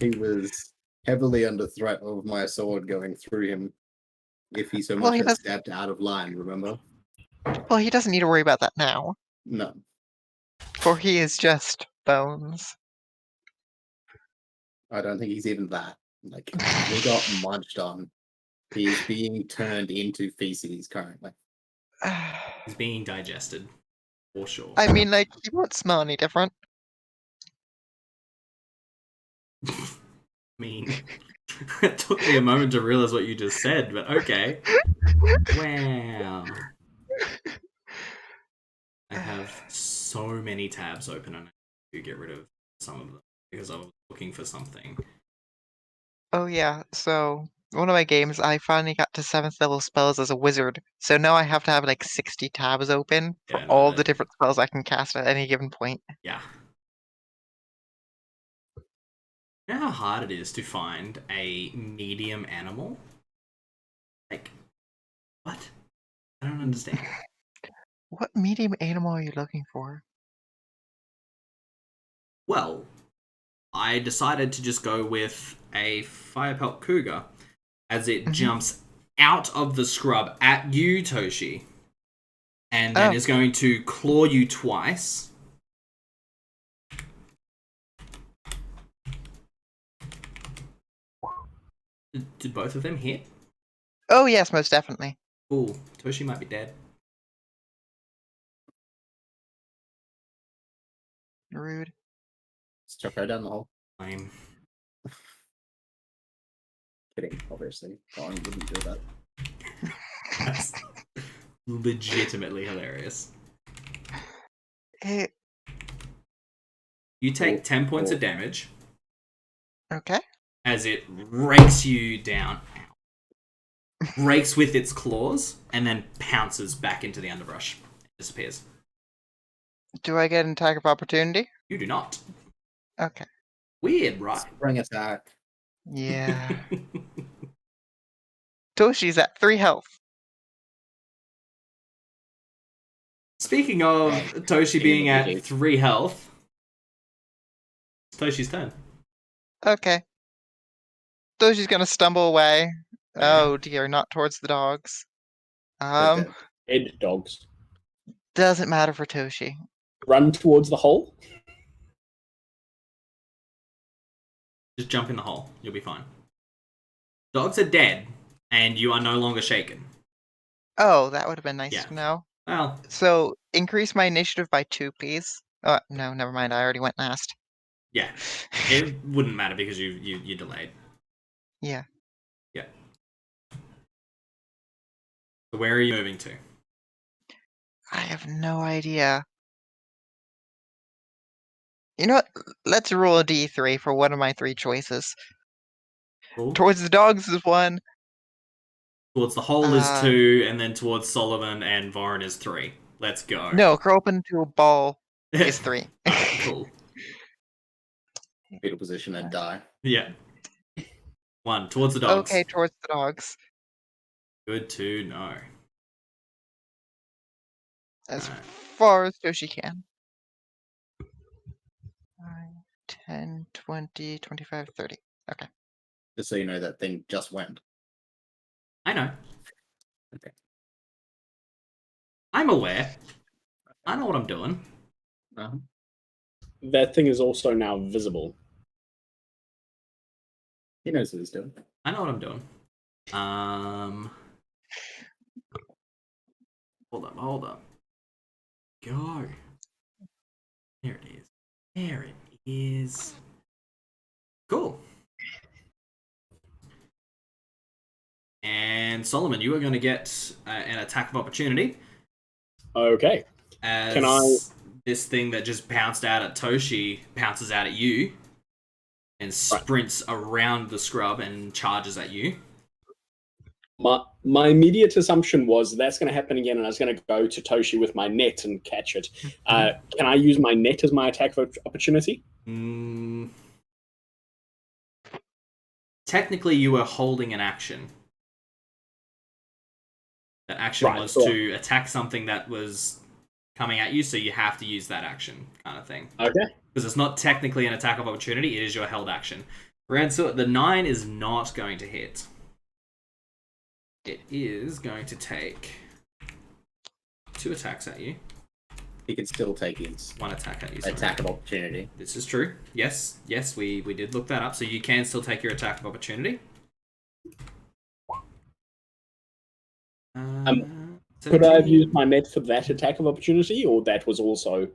He was heavily under threat of my sword going through him if he so much as stepped out of line, remember? Well, he doesn't need to worry about that now. No. For he is just bones. I don't think he's even that. Like, he got munched on. He's being turned into feces currently. He's being digested. For sure. I mean, like, he won't smell any different. I mean, it took me a moment to realize what you just said, but okay. Wow. I have so many tabs open and I need to get rid of some of them because I was looking for something. Oh yeah, so one of my games, I finally got to 7th level spells as a wizard. So now I have to have like 60 tabs open for all the different spells I can cast at any given point. Yeah. You know how hard it is to find a medium animal? Like, what? I don't understand. What medium animal are you looking for? Well, I decided to just go with a Firepelt Cougar as it jumps out of the scrub at you, Toshi, and then is going to claw you twice. Did both of them hit? Oh, yes, most definitely. Ooh, Toshi might be dead. Rude. Let's chuck her down the hole. Lame. Kidding, obviously. Colin wouldn't do that. That's legitimately hilarious. You take 10 points of damage. Okay. As it rakes you down. Rakes with its claws, and then pounces back into the underbrush. Disappears. Do I get an attack of opportunity? You do not. Okay. Weird, right? Spring attack. Yeah. Toshi's at 3 health. Speaking of Toshi being at GG. 3 health, it's Toshi's turn. Okay. Toshi's gonna stumble away. Oh dear, not towards the dogs. Head dogs. Doesn't matter for Toshi. Run towards the hole. Just jump in the hole. You'll be fine. Dogs are dead, and you are no longer shaken. Oh, that would have been nice Yeah. to know. Well, So, increase my initiative by 2, please. Oh, no, never mind. I already went last. yeah. It wouldn't matter because you delayed. Yeah. Yeah. So where are you moving to? I have no idea. You know what? Let's roll a d3 for one of my 3 choices. Cool. Towards the dogs is 1. Towards the hole is 2, and then towards Solomon and Vorin is 3. Let's go. No, curl up into a ball is 3. Alright, cool. Fetal position and die. Yeah. 1, towards the dogs. Okay, towards the dogs. Good to know. As far as Toshi can. 5, 10, 20, 25, 30. Okay. Just so you know, that thing just went. I know. Okay. I'm aware. I know what I'm doing. Uh-huh. That thing is also now visible. He knows what he's doing. I know what I'm doing. Hold up. Go. There it is. There it is. Cool. And Solomon, you are going to get an attack of opportunity. Okay. As Can I? This thing that just pounced out at Toshi pounces out at you and sprints around the scrub and charges at you. My immediate assumption was that's going to happen again, and I was going to go to Toshi with my net and catch it. Can I use my net as my attack of opportunity? Technically, you were holding an action. That action was to attack something that was coming at you, so you have to use that action, kind of thing. Okay. Because it's not technically an attack of opportunity, it is your held action. Ransel, the 9 is not going to hit. It is going to take 2 attacks at you. He can still take his 1 attack at you. Sorry. attack of opportunity. This is true. Yes, we did look that up. So you can still take your attack of opportunity. Could I have used my net for that attack of opportunity, or that was also?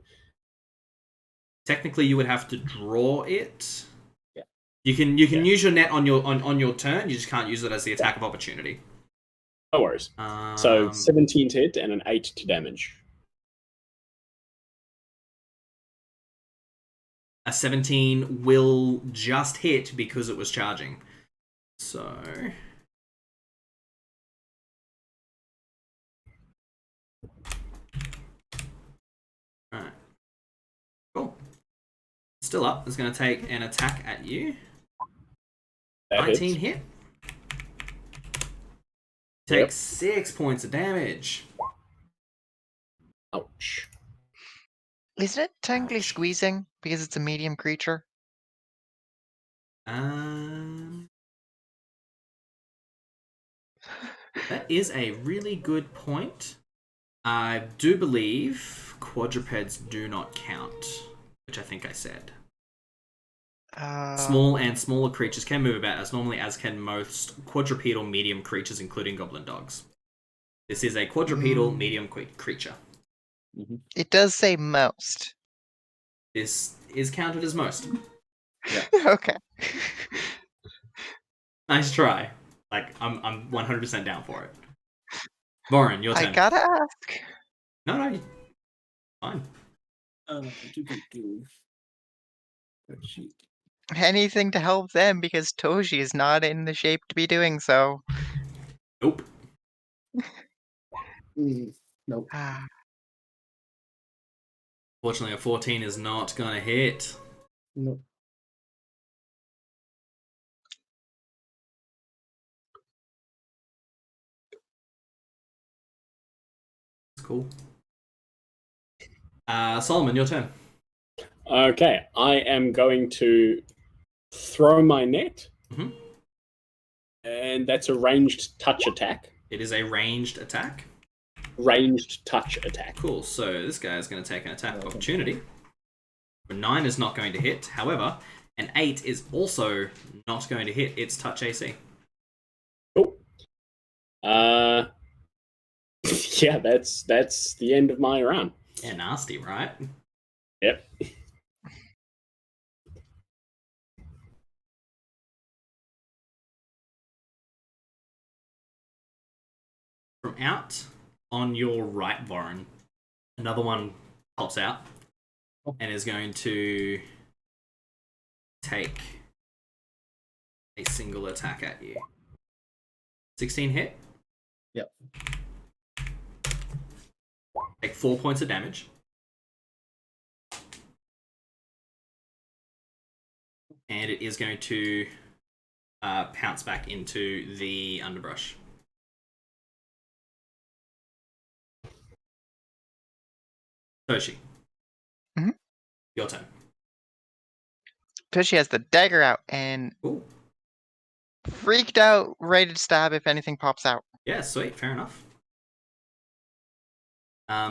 Technically, you would have to draw it. Yeah. You can use your net on your turn. You just can't use it as the attack of opportunity. No worries. So 17 to hit and an 8 to damage. A 17 will just hit because it was charging. So Still up. Is going to take an attack at you. That 19 hits. hit. Takes 6 points of damage. Ouch. Isn't it technically Ouch. squeezing because it's a medium creature? That is a really good point. I do believe quadrupeds do not count, which I think I said. Small and smaller creatures can move about as normally as can most quadrupedal medium creatures, including goblin dogs. This is a quadrupedal medium creature. It does say most. This is counted as most. Yeah. Okay. Nice try. Like, I'm 100% down for it. Vorin, your turn. I gotta ask. No, fine. Anything to help them because Toshi is not in the shape to be doing so. Nope. Nope. Fortunately, a 14 is not going to hit. Nope. That's cool. Solomon, your turn. Okay, I am going to throw my net. Mhm. And that's a ranged touch attack. It is a ranged attack. Ranged touch attack. Cool, so this guy is going to take an attack of opportunity. A 9 is not going to hit. However, an 8 is also not going to hit its touch AC. Cool. Yeah, that's the end of my round. Yeah, nasty, right? Yep. From out on your right, Vorin, another one pops out and is going to take a single attack at you. 16 hit. Yep. Take 4 points of damage. And it is going to pounce back into the underbrush. Toshi. Mhm. Your turn. Toshi has the dagger out and Ooh. freaked out, ready to stab if anything pops out. Yeah, sweet, fair enough.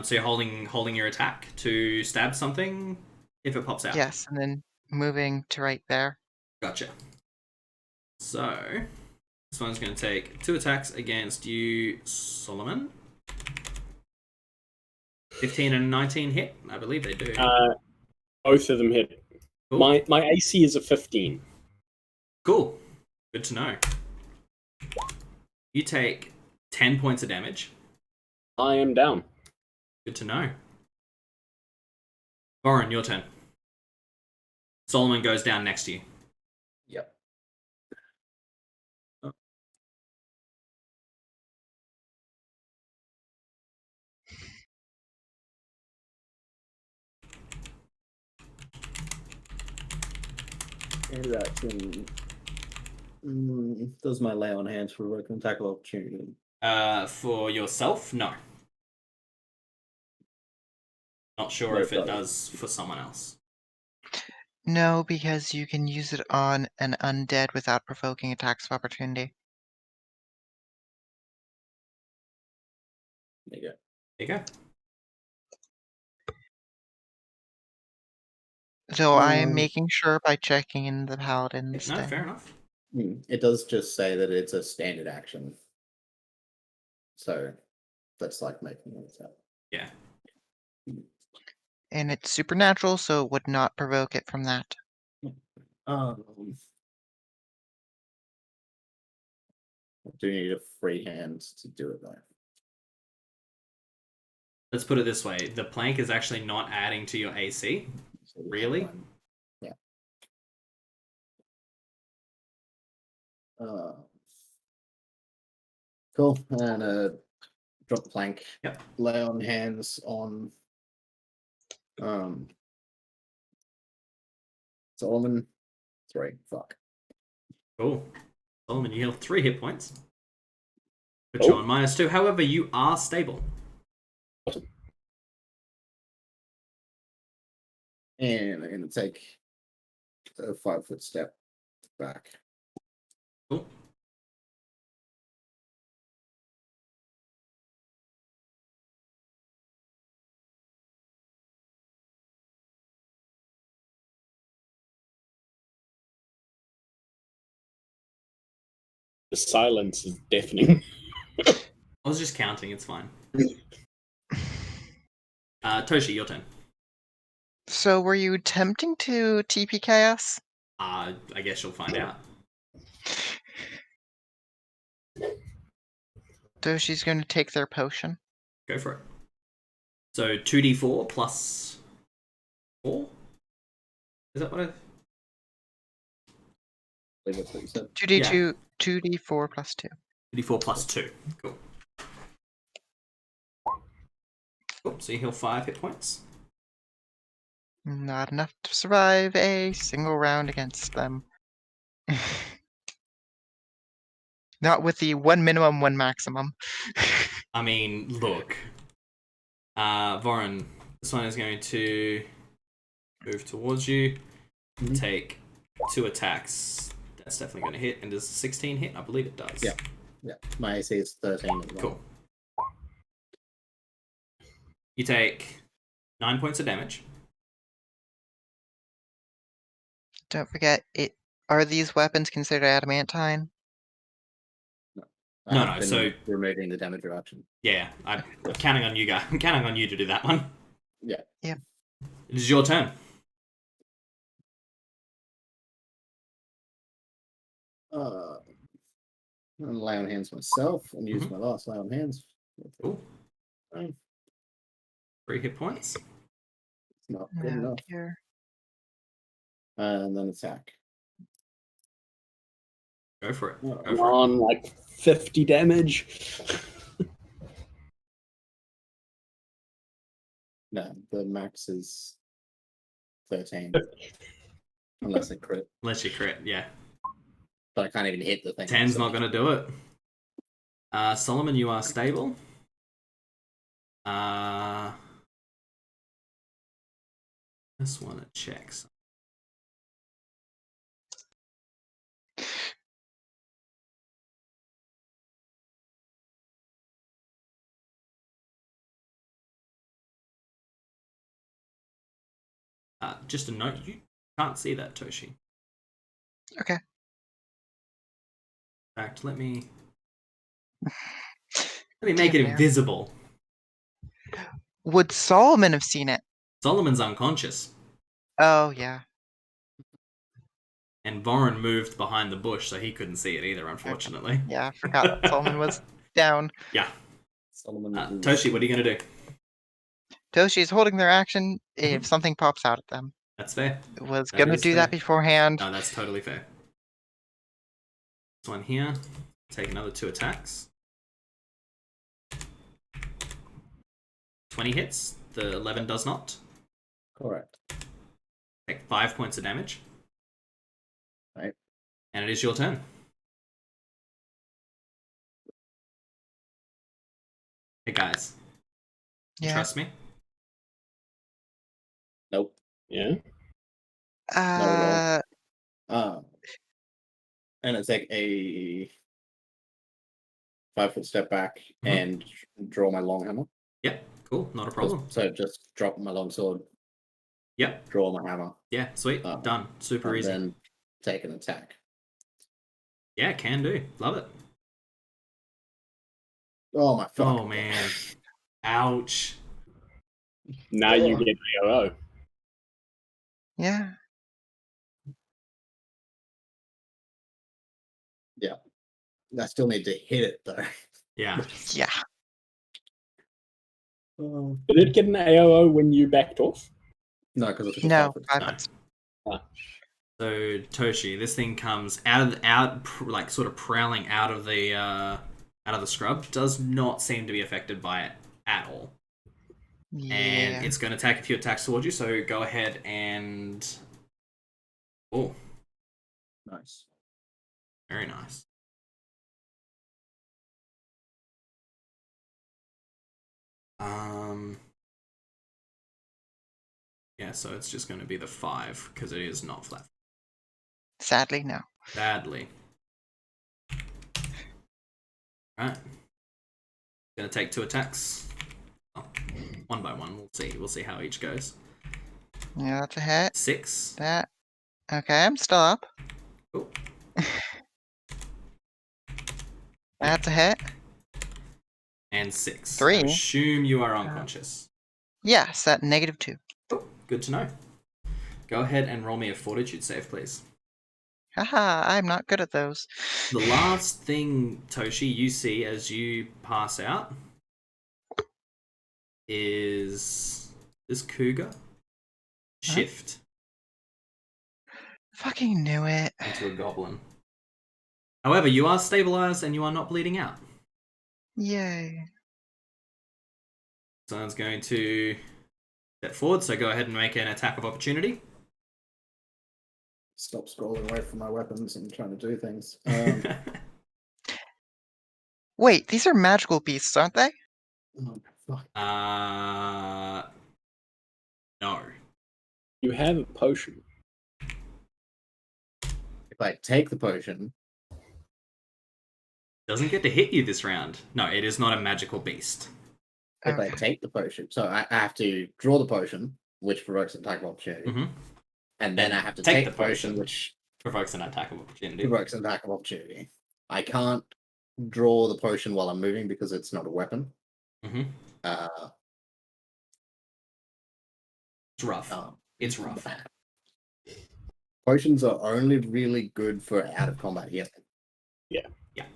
So you're holding your attack to stab something if it pops out. Yes, and then moving to right there. Gotcha. So this one's going to take 2 attacks against you, Solomon. 15 and 19 hit. I believe they do. Both of them hit. Cool. My AC is a 15. Cool. Good to know. You take 10 points of damage. I am down. Good to know. Vorin, your turn. Solomon goes down next to you. Yep. Oh. And that can... does my lay on hands for an attack of opportunity? For yourself, no. Not sure if it does for someone else. No, because you can use it on an undead without provoking attacks of opportunity. There you go. There you go. So I am making sure by checking in the paladin's No, thing. fair enough. It does just say that it's a standard action. So that's like making it up. Yeah. And it's supernatural, so it would not provoke it from that. I do need a free hand to do it though. Let's put it this way. The plank is actually not adding to your AC. So Really? Yeah. Cool. And drop the plank. Yep. Lay on hands on Solomon, 3. Fuck. Cool. Solomon, you heal 3 hit points. Put you on -2. However, you are stable. And I'm going to take a 5-foot step back. Cool. The silence is deafening. I was just counting, it's fine. Toshi, your turn. So were you attempting to TP chaos? I guess you'll find out. Toshi's going to take their potion. Go for it. So 2d4 plus 4? Is that what I... 2d2, 2d4 plus 2. 2d4 plus 2. Cool. Cool, so you heal 5 hit points. Not enough to survive a single round against them. Not with the 1 minimum, 1 maximum. I mean, look. Voron, this one is going to move towards you. Take 2 attacks. That's definitely going to hit. And does 16 hit? I believe it does. Yeah. Yeah. My AC is 13. Cool. You take 9 points of damage. Don't forget, are these weapons considered adamantine? No, so removing the damage reduction. Yeah, I'm counting on you guys. I'm counting on you to do that one. Yeah. Yeah. It is your turn. I'm going to lay on hands myself and use my last lay on hands. Cool. 3 hit points. It's not good enough. Here. And then attack. Go for it. Come on, like 50 damage. No, the max is 13. Unless I crit. Unless you crit, yeah. But I can't even hit the thing. 10's not going to do it. Solomon, you are stable. Just want to check something. Just a note, you can't see that, Toshi. Okay. In fact, let me make it invisible. Would Solomon have seen it? Solomon's unconscious. Oh, yeah. And Voron moved behind the bush, so he couldn't see it either, unfortunately. Okay. Yeah, I forgot Solomon was down. Yeah. Solomon Toshi, what are you going to do? Toshi's holding their action if something pops out at them. That's fair. Was going to do that beforehand. No, that's totally fair. This one here. Take another 2 attacks. 20 hits. The 11 does not. Correct. Take 5 points of damage. Right. And it is your turn. Hey guys. You trust me? Nope. Yeah. And it's like a 5-foot step back and draw my long hammer. Yep, cool, not a problem. So just drop my long sword. Yep. Draw my hammer. Yeah, sweet, done. Super easy. And then take an attack. Yeah, can do. Love it. Oh my fuck. Oh man. Ouch. Now you get AOO. Yeah. Yeah. I still need to hit it though. Yeah. Yeah. Did it get an AOO when you backed off? No, because it's no. So Toshi, this thing comes like sort of prowling out of the scrub. Does not seem to be affected by it at all. Yeah. And it's going to attack a few attacks towards you. So go ahead and Oh, Nice. very nice. Yeah, so it's just going to be the 5 because it is not flat. Sadly, no. Sadly. Right. Gonna take 2 attacks. Oh, 1 by 1. We'll see. We'll see how each goes. Yeah, that's a hit. 6. That. Okay, I'm still up. Cool. That's a hit. And 6. 3. I assume you are unconscious. Yes, at -2. Oh, good to know. Go ahead and roll me a fortitude save, please. Haha, I'm not good at those. The last thing, Toshi, you see as you pass out is this cougar shift Fucking knew it. into a goblin. However, you are stabilized and you are not bleeding out. Yay. Someone's going to step forward, so go ahead and make an attack of opportunity. Stop scrolling away from my weapons and trying to do things. Wait, these are magical beasts, aren't they? Oh, fuck. No. You have a potion. If I take the potion, Doesn't get to hit you this round. No, it is not a magical beast. if I Okay. take the potion, so I have to draw the potion, which provokes an attack of opportunity, Mm-hmm. and then I have to take the potion, which provokes an attack of opportunity. provokes an attack of opportunity. I can't draw the potion while I'm moving because it's not a weapon. Mm-hmm. It's rough. It's rough. Potions are only really good for out of combat healing. Yeah. Yeah.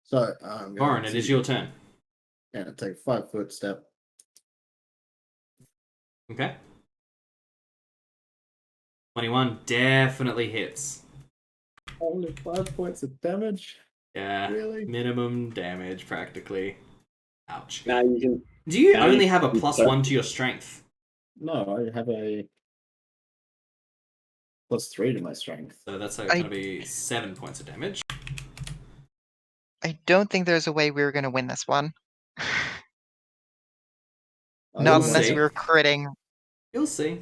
So, Warren, it is your turn. And I take a 5-foot step. Okay. 21 definitely hits. Only 5 points of damage? Yeah. Really? Minimum damage, practically. Ouch. Now you can. Do you now only you have a can +1 to your strength? No, I have a +3 to my strength. So that's going to be 7 points of damage. I don't think there's a way we were going to win this one. We'll Not unless see. we were critting. You'll see.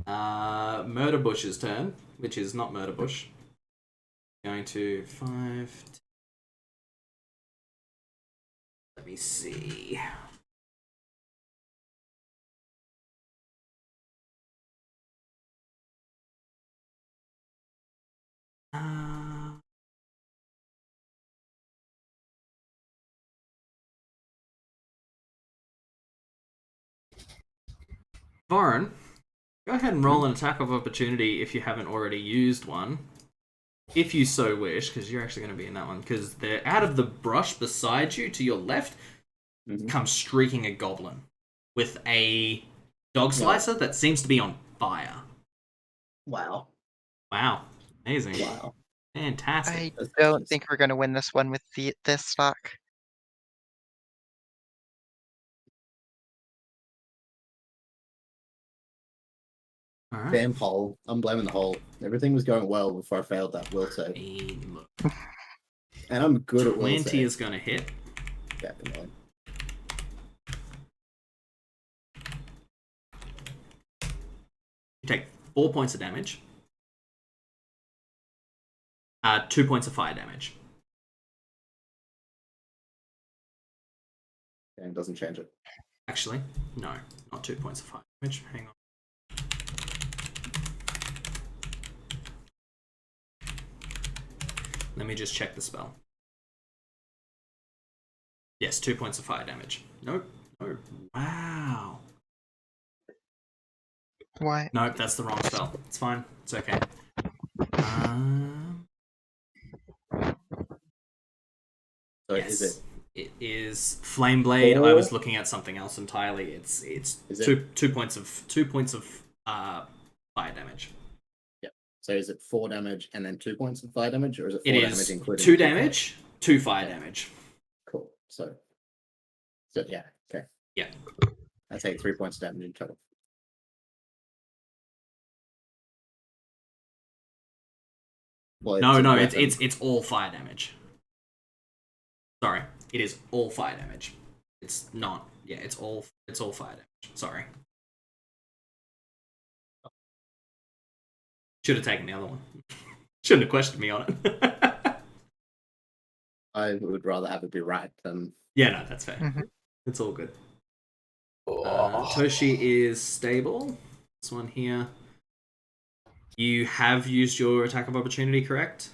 Murder Bush's turn, which is not Murder Bush. Going to 5. Let me see. Varn, go ahead and roll an attack of opportunity if you haven't already used one. If you so wish, because you're actually going to be in that one. Because they're out of the brush beside you to your left, comes streaking a goblin with a dog slicer that seems to be on fire. Wow. Wow. Amazing. Wow. Fantastic. I don't think we're going to win this one with this stock. All right. Damn hole. I'm blaming the hole. Everything was going well before I failed that will save. And I'm good at will 20 save. is going to hit. Definitely. You take 4 points of damage. 2 points of fire damage. And it doesn't change it. Actually, no, not 2 points of fire damage. Hang on. Let me just check the spell. Yes, 2 points of fire damage. Nope. No. Wow. Why? Nope, that's the wrong spell. It's fine. It's okay. So yes. is it? It is Flame Blade. I was looking at something else entirely. It's two points of fire damage. Yeah. So is it 4 damage and then 2 points of fire damage, or is it 4 damage including 2 damage, 2 fire damage? Cool. So yeah, okay. Yeah. I take 3 points of damage in total. Well, No, it's all fire damage. Sorry, it is all fire damage. It's not. Yeah, it's all fire damage. Sorry. Should have taken the other one. Shouldn't have questioned me on it. I would rather have it be right than. Yeah, no, that's fair. Mhm. It's all good. Toshi is stable. This one here. You have used your attack of opportunity, correct?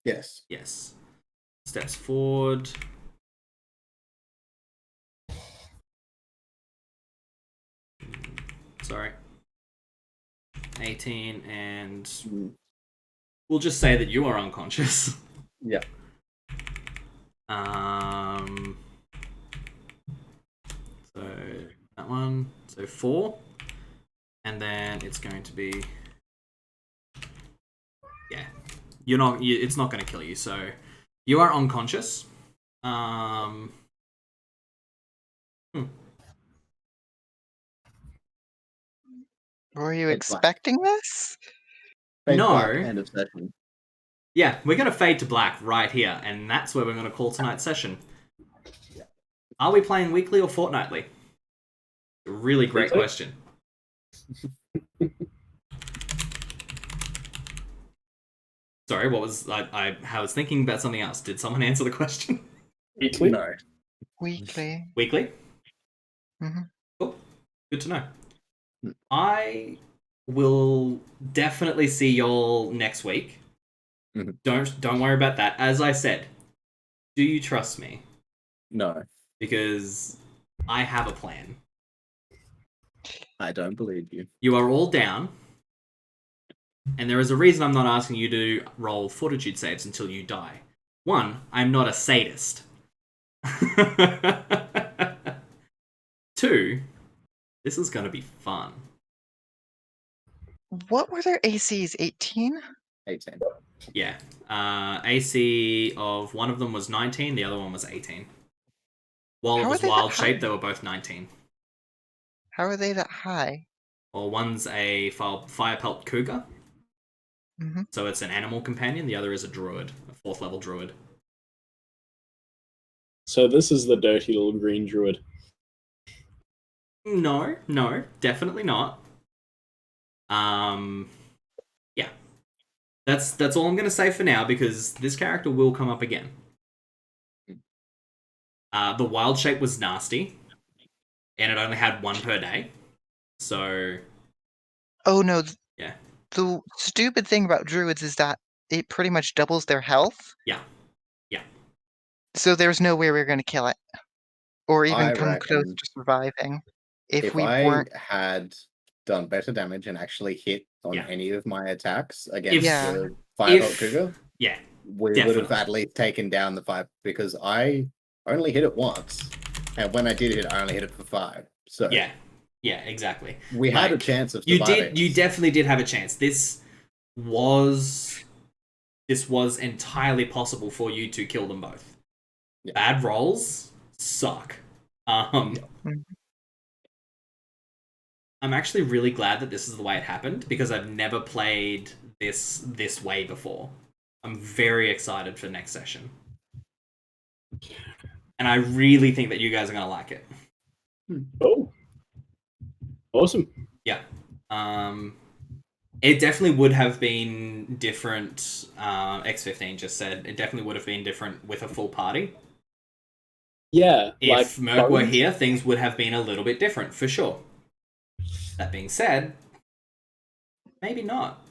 Yes. Yes. Steps forward. Sorry. 18, and we'll just say that you are unconscious. Yeah. So that one. So 4. And then it's going to be... Yeah. It's not going to kill you, so... You are unconscious. Were you Fade expecting this? No. Black, end of session. Yeah, we're going to fade to black right here, and that's where we're going to call tonight's session. Are we playing weekly or fortnightly? Really great question. Sorry, what was I was thinking about something else. Did someone answer the question? Weekly? No. Weekly. Weekly? Mhm. Cool. Good to know. I will definitely see y'all next week. Mhm. Don't worry about that. As I said, do you trust me? No. Because I have a plan. I don't believe you. You are all down. And there is a reason I'm not asking you to roll fortitude saves until you die. 1, I'm not a sadist. 2, this is going to be fun. What were their ACs? 18? 18. Yeah. AC of one of them was 19, the other one was 18. While it How was are they wild that shape, high? they were both 19. How are they that high? Well, one's a fire pelt cougar, Mm-hmm. so it's an animal companion. The other is a druid, a 4th level druid. So this is the dirty little green druid. No, definitely not. Yeah. That's all I'm gonna say for now, because this character will come up again. The wild shape was nasty, and it only had 1 per day. So Oh no. yeah. The stupid thing about druids is that it pretty much doubles their health. Yeah. So there's no way we're going to kill it. Or even I come close reckon to surviving. If we I weren't... had done better damage and actually hit on Yeah. any of my attacks against Yeah. the Firebolt Cougar, Yeah. we would Definitely. have at least taken down the 5, because I only hit it once. And when I did hit it, I only hit it for 5. So Yeah, exactly. we had a chance of You surviving. You definitely did have a chance. This was entirely possible for you to kill them both. Yeah. Bad rolls suck. I'm actually really glad that this is the way it happened, because I've never played this way before. I'm very excited for next session. And I really think that you guys are going to like it. Oh. Awesome. Yeah. It definitely would have been different. X15 just said it definitely would have been different with a full party. Yeah. If Merc were here, things would have been a little bit different, for sure. That being said, maybe not.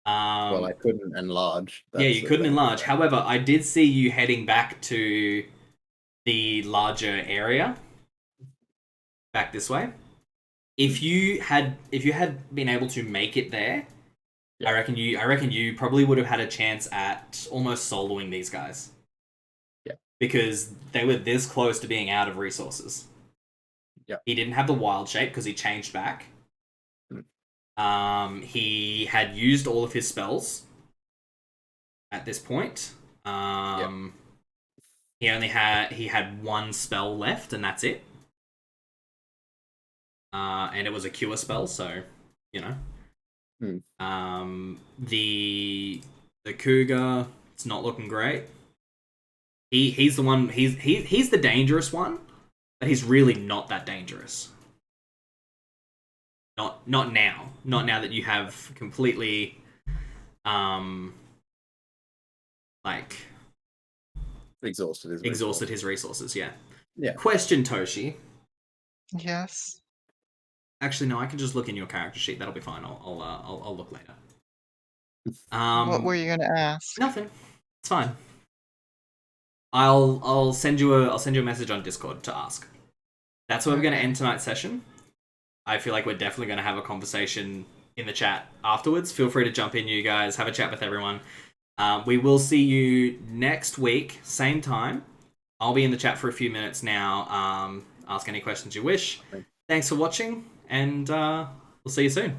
Well, I couldn't enlarge. Yeah, you couldn't enlarge. However, I did see you heading back to the larger area. Back this way. If you had been able to make it there, yeah. I reckon you probably would have had a chance at almost soloing these guys. Yeah. Because they were this close to being out of resources. Yeah. He didn't have the wild shape because he changed back. He had used all of his spells at this point. He had 1 spell left, and that's it. And it was a cure spell, so, you know. The cougar, it's not looking great. He's the one. He's the dangerous one, but he's really not that dangerous. Not now. Not now that you have completely, like exhausted his resources. Yeah. Yeah. Question, Toshi. Yes. Actually, no. I can just look in your character sheet. That'll be fine. I'll look later. What were you gonna ask? Nothing. It's fine. I'll send you a message on Discord to ask. That's where we're going to end tonight's session. I feel like we're definitely going to have a conversation in the chat afterwards. Feel free to jump in, you guys. Have a chat with everyone. We will see you next week, same time. I'll be in the chat for a few minutes now. Ask any questions you wish. Thanks for watching, and we'll see you soon.